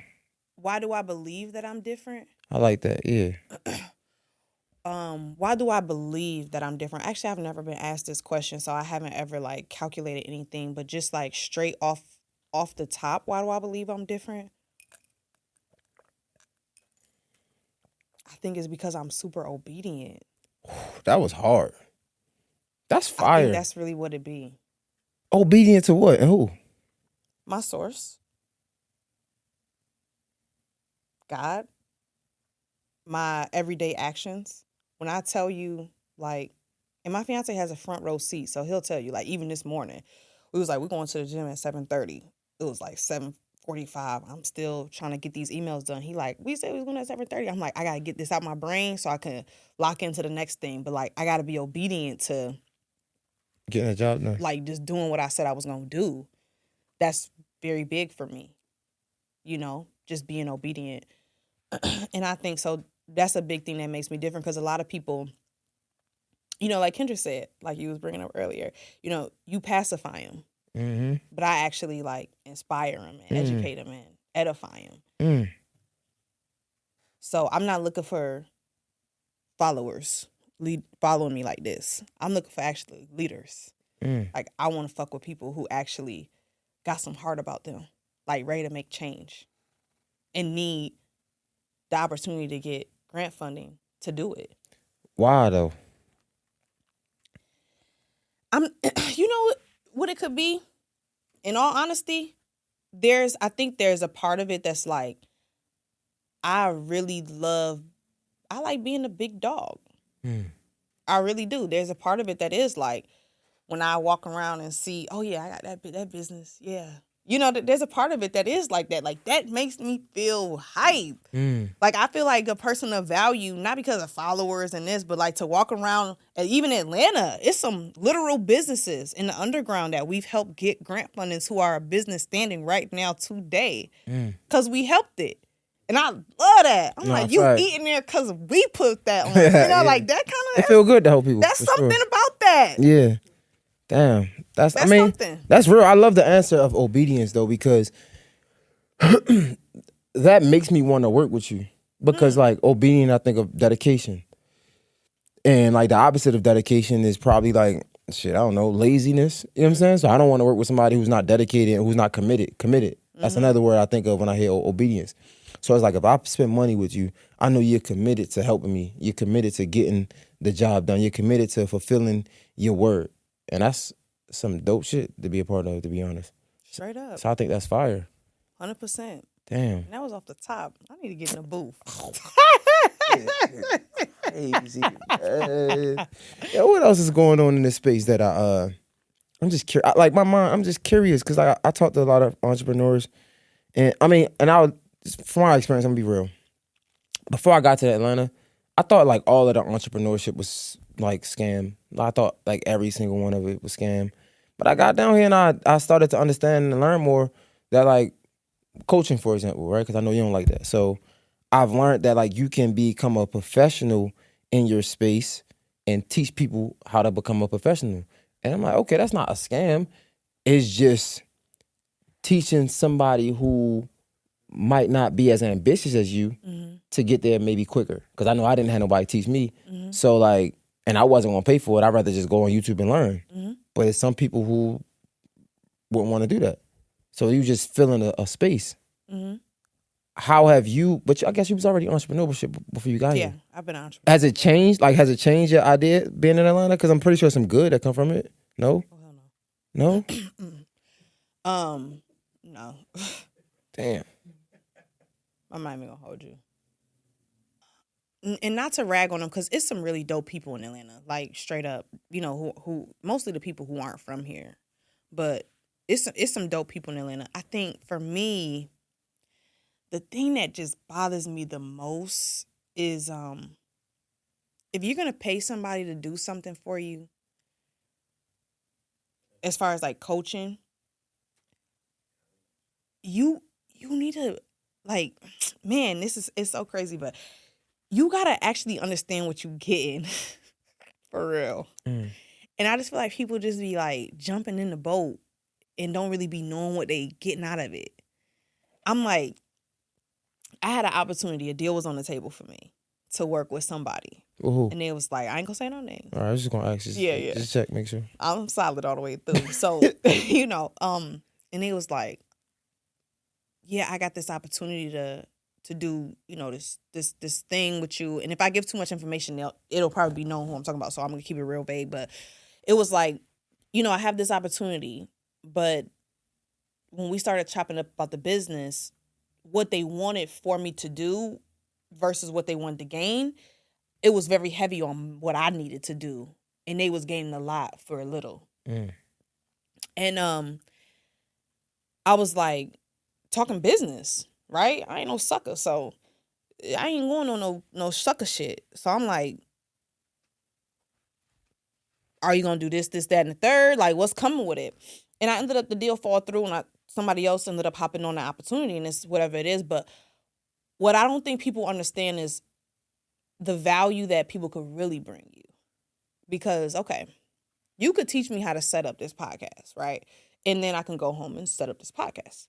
Why do I believe that I'm different? I like that. Yeah. Why do I believe that I'm different? Actually, I've never been asked this question, so I haven't ever like calculated anything. But just like straight off the top, why do I believe I'm different? I think it's because I'm super obedient. That was hard. That's fire. I think that's really what it be. Obedient to what and who? My source. God. My everyday actions. When I tell you, like, and my fiance has a front row seat, so he'll tell you, like, even this morning, we was like, we're going to the gym at 7:30. It was like 7:45. I'm still trying to get these emails done. He like, we said we was going at 7:30. I'm like, I got to get this out my brain so I can lock into the next thing. But, like, I got to be obedient to getting a job done. Like, just doing what I said I was going to do. That's very big for me. Just being obedient. And I think so. That's a big thing that makes me different because a lot of people, like Kendra said, like you was bringing up earlier, you pacify them. Mm-hmm. But I actually like inspire them and educate them and edify them. So I'm not looking for followers following me like this. I'm looking for actually leaders. Like I want to fuck with people who actually got some heart about them, like ready to make change and need the opportunity to get grant funding to do it. Why though? You know what it could be? In all honesty, I think there's a part of it that's like, I like being a big dog. I really do. There's a part of it that is like, when I walk around and see, oh yeah, I got that business. Yeah. You know, there's a part of it that is like that. Like, that makes me feel hype. Like, I feel like a person of value, not because of followers and this, but like to walk around, and even Atlanta, it's some literal businesses in the underground that we've helped get grant fundings who are a business standing right now today because we helped it. And I love that. I'm like, you eating there because we put that on. You know, like that kind of. It feel good to help people. That's something about that. Yeah. Damn. That's I mean, something. That's real. I love the answer of obedience though, because that makes me want to work with you. Because like obedient, I think of dedication. And like the opposite of dedication is probably like, shit, I don't know, laziness. You know what I'm saying? So I don't want to work with somebody who's not dedicated and who's not committed. That's another word I think of when I hear obedience. So it's like, if I spend money with you, I know you're committed to helping me. You're committed to getting the job done. You're committed to fulfilling your word. And that's some dope shit to be a part of, to be honest. Straight up. So I think that's fire. 100%. Damn. And that was off the top. I need to get in a booth. Crazy. Yeah, what else is going on in this space that I'm just curious. Like my mind, I'm just curious because I talk to a lot of entrepreneurs, and I mean, and from my experience, I'm gonna be real. Before I got to Atlanta, I thought like all of the entrepreneurship was like scam. I thought like every single one of it was scam. But I got down here and I started to understand and learn more that like coaching, for example, right? Because I know you don't like that. So I've learned that like you can become a professional in your space and teach people how to become a professional. And I'm like, okay, that's not a scam. It's just teaching somebody who might not be as ambitious as you to get there maybe quicker. Because I know I didn't have nobody teach me. So like, and I wasn't gonna pay for it. I'd rather just go on YouTube and learn. But it's some people who wouldn't want to do that. So you just fill in a space. How have you, but I guess you was already entrepreneurship before you got here. Yeah, I've been an entrepreneur. Has it changed? Like, has it changed your idea being in Atlanta? Because I'm pretty sure some good that come from it. No? Oh, hell no. No? No. Damn. I'm not even gonna hold you. And not to rag on them, because it's some really dope people in Atlanta. Like, straight up, you know, who mostly the people who aren't from here. But it's some dope people in Atlanta. I think for me, the thing that just bothers me the most is if you're gonna pay somebody to do something for you, as far as like coaching, you need to, like, man, it's so crazy, but you gotta actually understand what you're getting. For real. And I just feel like people just be like jumping in the boat and don't really be knowing what they getting out of it. I'm like, I had an opportunity, a deal was on the table for me to work with somebody. Ooh. And it was like, I ain't gonna say no name. All right, I was just gonna ask you. Yeah. Just check, make sure. I'm solid all the way through. So, you know, and it was like, yeah, I got this opportunity to do, you know, this thing with you. And if I give too much information, it'll probably be known who I'm talking about. So I'm gonna keep it real vague. But it was like, you know, I have this opportunity, but when we started chopping up about the business, what they wanted for me to do versus what they wanted to gain, it was very heavy on what I needed to do. And they was gaining a lot for a little. And I was like, talking business, right? I ain't no sucker, so I ain't going on no sucker shit. So I'm like, are you gonna do this, that, and the third? Like, what's coming with it? And I ended up, the deal fall through, and somebody else ended up hopping on the opportunity, and it's whatever it is. But what I don't think people understand is the value that people could really bring you. Because, okay, you could teach me how to set up this podcast, right? And then I can go home and set up this podcast.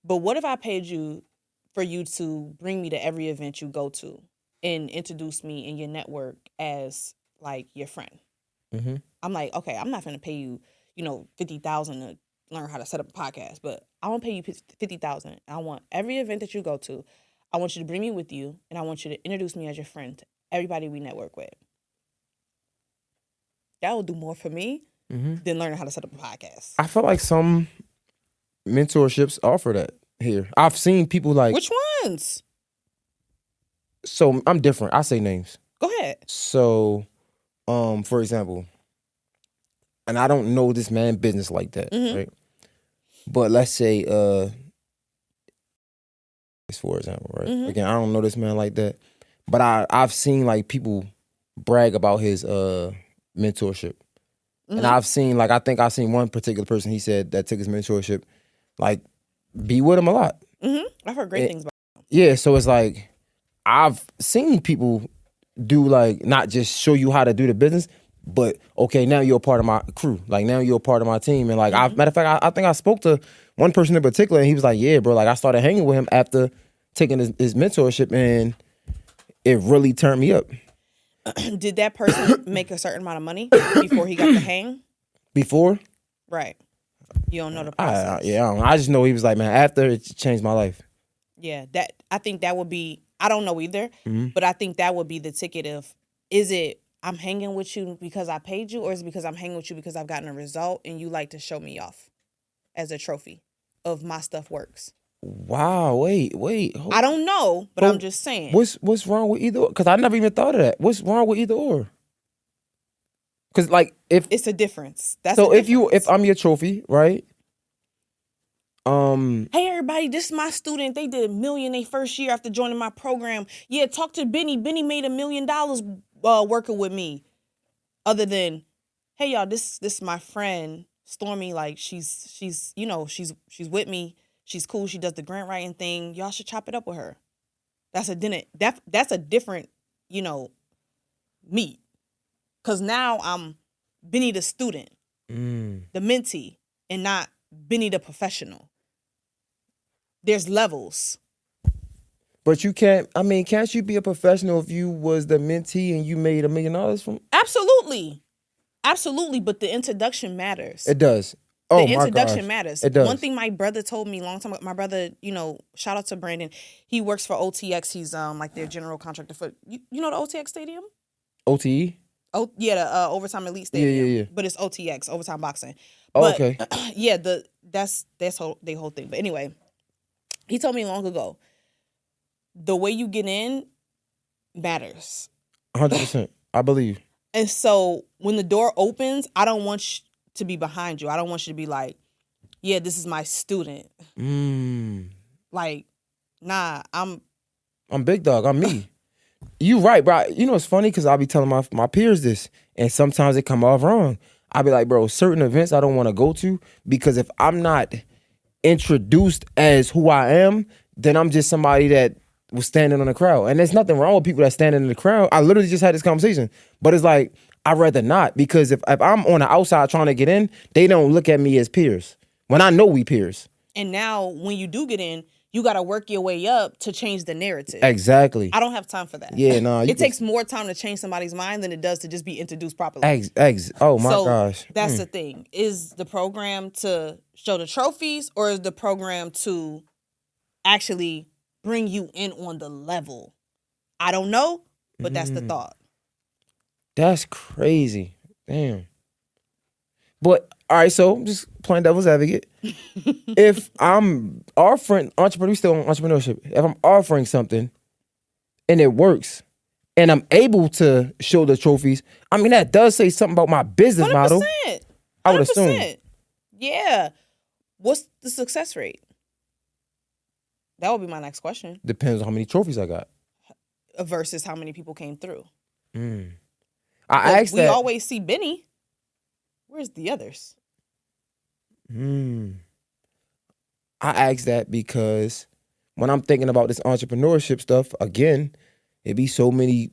But what if I paid you for you to bring me to every event you go to and introduce me in your network as like your friend? I'm like, okay, I'm not going to pay you, you know, $50,000 to learn how to set up a podcast, but I won't pay you $50,000. I want every event that you go to, I want you to bring me with you, and I want you to introduce me as your friend to everybody we network with. That will do more for me than learning how to set up a podcast. I feel like some mentorships offer that here. I've seen people like... Which ones? So I'm different. I say names. Go ahead. So, for example, and I don't know this man business like that, right? But let's say, for example, right? Again, I don't know this man like that, but I've seen like people brag about his mentorship, and I've seen like I think I've seen one particular person, he said, that took his mentorship, like be with him a lot. I've heard great things about Yeah, so it's like I've seen people do like not just show you how to do the business, but okay, now you're a part of my crew. Like now you're a part of my team. And like matter of fact, I think I spoke to one person in particular, and he was like, "Yeah, bro, like I started hanging with him after taking his mentorship, and it really turned me up." Did that person make a certain amount of money before he got to hang? Before, Right. You don't know the process. I don't know. I just know he was like, man, after it changed my life. Yeah, that I think that would be. I don't know either, Mm-hmm. but I think that would be the ticket of, is it I'm hanging with you because I paid you, or is it because I'm hanging with you because I've gotten a result and you like to show me off as a trophy of my stuff works? Wow, wait. I don't know, but I'm just saying. What's wrong with either? Because I never even thought of that. What's wrong with either or? Because like if It's a difference. That's so, a if difference. I'm your trophy, right? Hey everybody, this is my student. They did $1 million their first year after joining my program. Yeah, talk to Benny. Benny made $1 million working with me. Other than, hey y'all, this is my friend Stormi. Like she's you know she's with me. She's cool. She does the grant writing thing. Y'all should chop it up with her. That's a different meet. Cause now I'm Benny the student, the mentee, and not Benny the professional. There's levels. But you can't. I mean, can't you be a professional if you was the mentee and you made $1 million from? Absolutely. But the introduction matters. It does. Oh the my introduction gosh. matters. It does. One thing my brother told me a long time ago, my brother, shout out to Brandon. He works for OTX. He's like their general contractor for you know the OTX stadium? OTE. Oh yeah, the Overtime Elite Stadium. Yeah. But it's OTX, Overtime Boxing. Oh, But, okay. yeah, that's their whole thing. But anyway, he told me long ago, the way you get in matters. 100%. I believe. And so when the door opens, I don't want to be behind you. I don't want you to be like, yeah, this is my student. Like, nah, I'm big dog. I'm me. You right, bro. You know it's funny because I'll be telling my peers this, and sometimes it come off wrong. I'll be like, bro, certain events I don't want to go to because if I'm not introduced as who I am, then I'm just somebody that was standing in the crowd. And there's nothing wrong with people that standing in the crowd. I literally just had this conversation. But it's like, I'd rather not, because if I'm on the outside trying to get in, they don't look at me as peers when I know we peers. And now when you do get in, you got to work your way up to change the narrative. Exactly. I don't have time for that. Yeah, no. It takes more time to change somebody's mind than it does to just be introduced properly. Oh, my gosh. That's the thing. Is the program to show the trophies, or is the program to actually bring you in on the level? I don't know, but that's the thought. That's crazy. Damn. But, all right, so I'm just playing devil's advocate. If I'm offering we still on entrepreneurship. If I'm offering something and it works and I'm able to show the trophies, I mean, that does say something about my business 100%. model. I would assume. Yeah. What's the success rate? That would be my next question. Depends on how many trophies I got. Versus how many people came through. I asked we that. always see Benny. Where's the others? I asked that because when I'm thinking about this entrepreneurship stuff, again, it be so many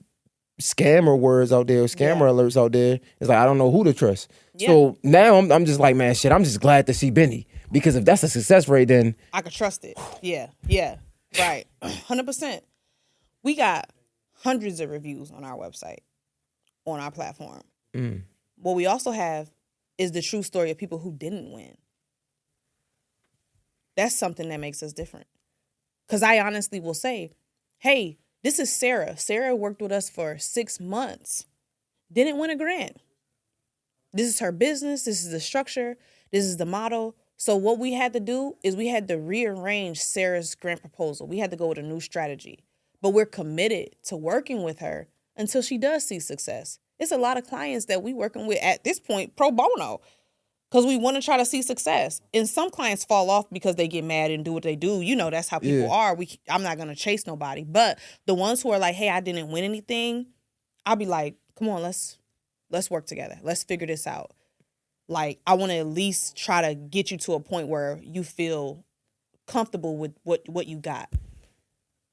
scammer words out there, scammer alerts out there. It's like, I don't know who to trust. Yeah. So now I'm just like, man, shit, I'm just glad to see Benny. Because if that's a success rate, then I could trust it. Yeah. Right. 100%. We got hundreds of reviews on our website, on our platform. What we also have is the true story of people who didn't win. That's something that makes us different. Because I honestly will say, hey, this is Sarah. Sarah worked with us for 6 months. Didn't win a grant. This is her business. This is the structure. This is the model. So what we had to do is we had to rearrange Sarah's grant proposal. We had to go with a new strategy. But we're committed to working with her until she does see success. It's a lot of clients that we working with at this point pro bono. Because we want to try to see success. And some clients fall off because they get mad and do what they do. You know, that's how people are. I'm not going to chase nobody. But the ones who are like, hey, I didn't win anything, I'll be like, come on, let's work together. Let's figure this out. Like, I want to at least try to get you to a point where you feel comfortable with what you got.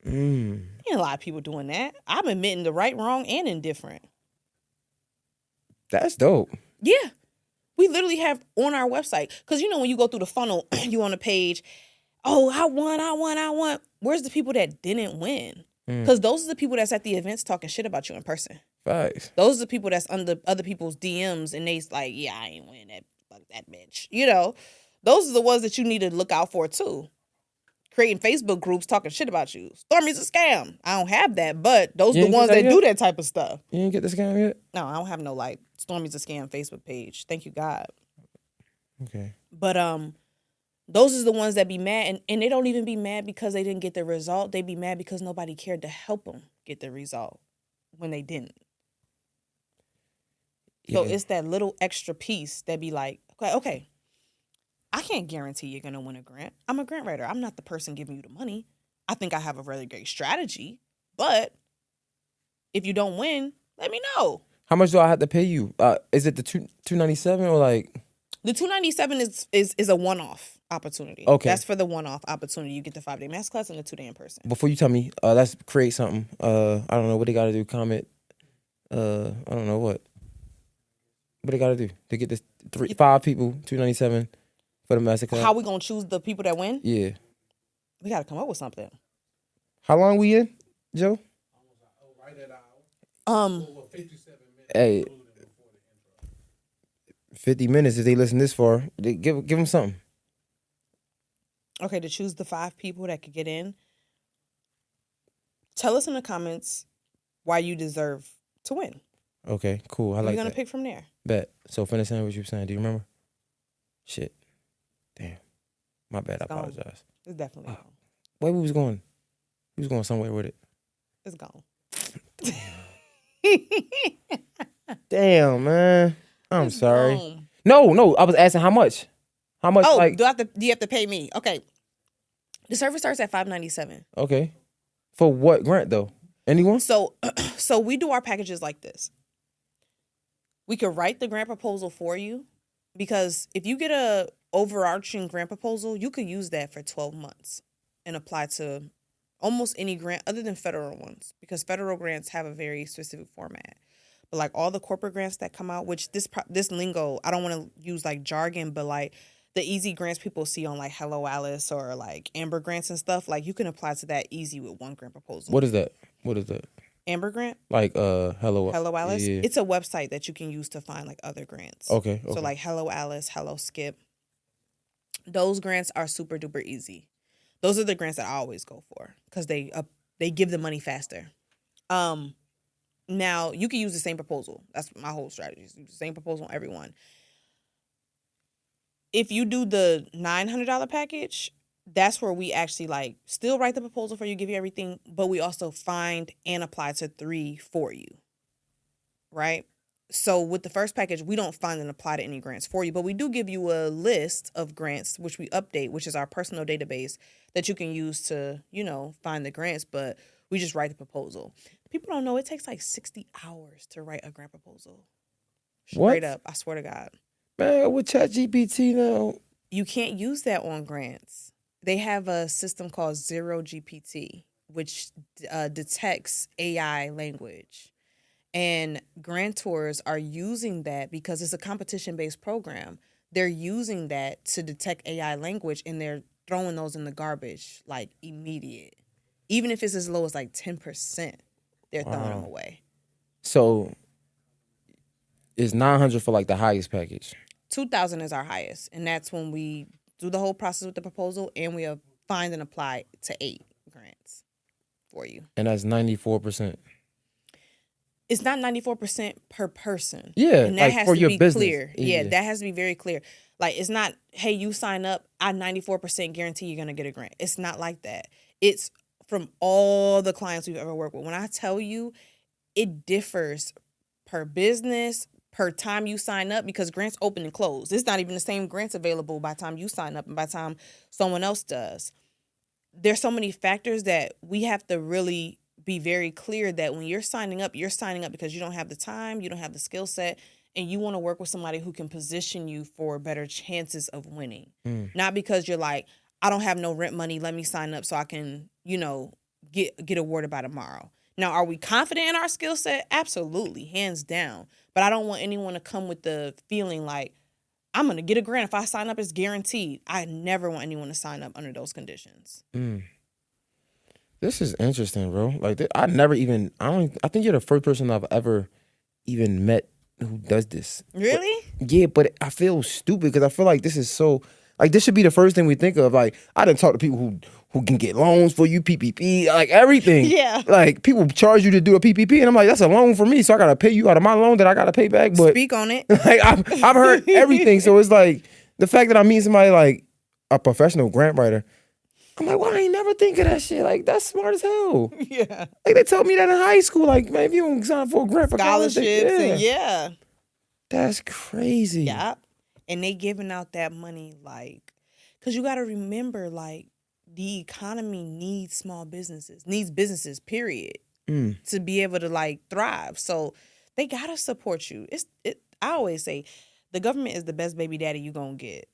Ain't a lot of people doing that. I'm admitting the right, wrong, and indifferent. That's dope. Yeah. We literally have on our website, because you know when you go through the funnel, you on a page, oh, I won. Where's the people that didn't win? Because those are the people that's at the events talking shit about you in person. Facts. Those are the people that's under other people's DMs and they's like, yeah, I ain't win that bitch. You know, those are the ones that you need to look out for too. Creating Facebook groups talking shit about you. Stormi's a scam. I don't have that, but those are the ones that do that type of stuff. You didn't get the scam yet? No, I don't have no like Stormi's a scam Facebook page. Thank you, God. Okay. But those are the ones that be mad, and they don't even be mad because they didn't get the result. They be mad because nobody cared to help them get the result when they didn't. Yeah. So it's that little extra piece that be like, okay, I can't guarantee you're going to win a grant. I'm a grant writer. I'm not the person giving you the money. I think I have a really great strategy, but if you don't win, let me know. How much do I have to pay you? Is it the $297 or like? The $297 is a one-off opportunity. Okay. That's for the one-off opportunity. You get the 5-day masterclass and the 2-day in person. Before you tell me, let's create something. I don't know what they got to do. Comment. I don't know what they got to do to get this 5 people, $297 for the masterclass. How we gonna choose the people that win? Yeah. We got to come up with something. How long we in, Joe? Right at hour. 57 minutes. Hey, 50 minutes if they listen this far. They give them something. Okay, to choose the 5 people that could get in, tell us in the comments why you deserve to win. Okay, cool. I like that. We're gonna pick from there. Bet. So finish saying what you were saying. Do you remember? Shit. Damn. My bad. I apologize. It's definitely gone. Where we was going? We was going somewhere with it. It's gone. Damn, man. I'm It's sorry. gone. No. I was asking how much. How much? Oh, like? do you have to pay me? Okay. The service starts at $597. Okay. For what grant though? Anyone? So we do our packages like this. We could write the grant proposal for you, because if you get a overarching grant proposal, you could use that for 12 months and apply to almost any grant other than federal ones, because federal grants have a very specific format. But like all the corporate grants that come out, which this lingo, I don't want to use like jargon, but like the easy grants people see on like Hello Alice or like Amber grants and stuff, like you can apply to that easy with one grant proposal. What is that? Amber grant? Like Hello Alice? Yeah. It's a website that you can use to find like other grants. Okay. So like Hello Alice, Hello Skip. Those grants are super duper easy. Those are the grants that I always go for because they give the money faster. Now you can use the same proposal. That's my whole strategy. Use the same proposal on everyone. If you do the $900 package, that's where we actually like still write the proposal for you, give you everything, but we also find and apply to 3 for you, right? So with the first package, we don't find and apply to any grants for you, but we do give you a list of grants, which we update, which is our personal database that you can use to, find the grants, but we just write the proposal. People don't know it takes like 60 hours to write a grant proposal. Straight up, I swear to God. Man, with ChatGPT now. You can't use that on grants. They have a system called Zero GPT, which detects AI language. And grantors are using that because it's a competition-based program. They're using that to detect AI language, and they're throwing those in the garbage, like, immediate. Even if it's as low as, like, 10%, they're throwing them away. So, it's $900 for, like, the highest package? $2,000 is our highest, and that's when we do the whole process with the proposal, and we find and apply to 8 grants for you. And that's 94%. It's not 94% per person. Yeah, and that like has for to your be business. clear. Yeah, that has to be very clear. Like, it's not, hey, you sign up, I 94% guarantee you're going to get a grant. It's not like that. It's from all the clients we've ever worked with. When I tell you, it differs per business, per time you sign up because grants open and close. It's not even the same grants available by the time you sign up and by the time someone else does. There's so many factors that we have to really be very clear that when you're signing up because you don't have the time, you don't have the skill set, and you want to work with somebody who can position you for better chances of winning. Not because you're like, I don't have no rent money, let me sign up so I can, get awarded by tomorrow. Now, are we confident in our skill set? Absolutely, hands down. But I don't want anyone to come with the feeling like, I'm going to get a grant. If I sign up, it's guaranteed. I never want anyone to sign up under those conditions. This is interesting, bro. Like, I think you're the first person I've ever even met who does this. Really? But I feel stupid because I feel like this is so, like, this should be the first thing we think of. Like, I done talk to people who can get loans for you, PPP, like everything. Yeah. Like, people charge you to do a PPP, and I'm like, that's a loan for me, so I gotta pay you out of my loan that I gotta pay back. But speak on it. Like, I've heard everything, so it's like the fact that I meet somebody like a professional grant writer, I'm like, well, I ain't never think of that shit. Like, that's smart as hell. Yeah. Like, they told me that in high school. Like, man, if you don't sign for a grant for scholarships, college, yeah. That's crazy. Yeah. And they giving out that money, like, because you got to remember, like, the economy needs small businesses, period, to be able to, like, thrive. So they got to support you. I always say the government is the best baby daddy you going to get.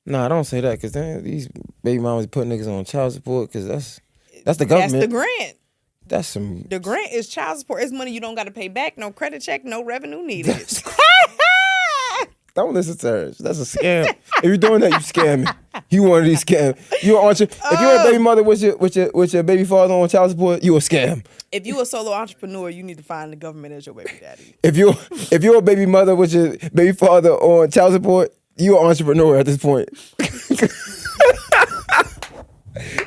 No, I don't say that because these baby mamas put niggas on child support because that's the government. That's the grant. That's some. The grant is child support. It's money you don't got to pay back. No credit check, no revenue needed. Don't listen to her. That's a scam. If you're doing that, you scamming. You one of these scams. You're an if you're a baby mother with your baby father on child support, you a scam. If you a solo entrepreneur, you need to find the government as your baby daddy. If you're a baby mother with your baby father on child support, you an entrepreneur at this point.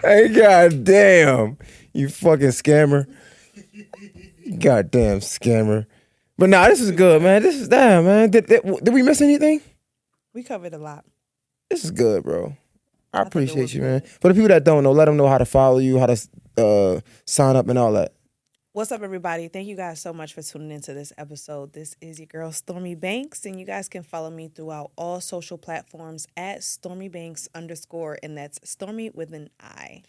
Hey, goddamn, you fucking scammer. Goddamn scammer. But nah, this is good, man. This is damn, man. Did we miss anything? We covered a lot. This is good, bro. I appreciate you, man. For the people that don't know, let them know how to follow you, how to sign up and all that. What's up, everybody? Thank you guys so much for tuning into this episode. This is your girl, Stormi Banks, and you guys can follow me throughout all social platforms at StormiBanks_, and that's Stormi with an I.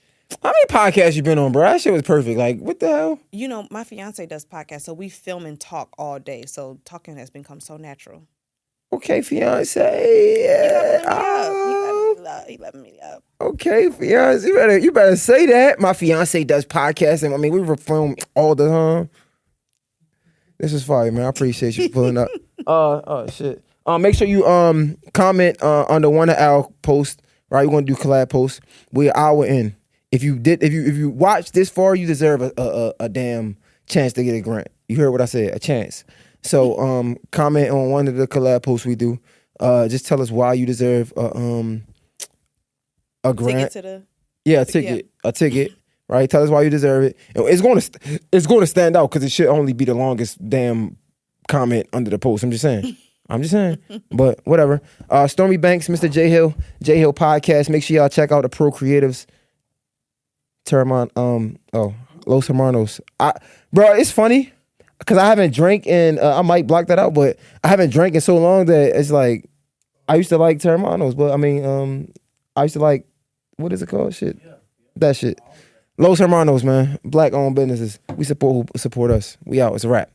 How many podcasts you been on, bro? That shit was perfect. Like, what the hell? You know, my fiance does podcasts, so we film and talk all day. So talking has become so natural. Okay, fiance. He let me up. Okay, fiance. You better say that. My fiance does podcasting. I mean, we film all the time. This is fire, man. I appreciate you pulling up. Shit. Make sure you comment on the one of our post. Right, we're gonna do collab posts. We're an hour in. If you watch this far, you deserve a damn chance to get a grant. You heard what I said, a chance. So comment on one of the collab posts we do. Just tell us why you deserve a grant. A ticket. Right? Tell us why you deserve it. It's going to stand out because it should only be the longest damn comment under the post. I'm just saying. But whatever. Stormi Banks, Mr. J Hill podcast. Make sure y'all check out the Pro Creatives. Los Hermanos. Bro, it's funny because I haven't drank in, I might block that out, but I haven't drank in so long that it's like, I used to like Hermanos, but I mean, I used to like, what is it called? Shit. That shit. Los Hermanos, man. Black owned businesses. We support who support us. We out. It's a wrap.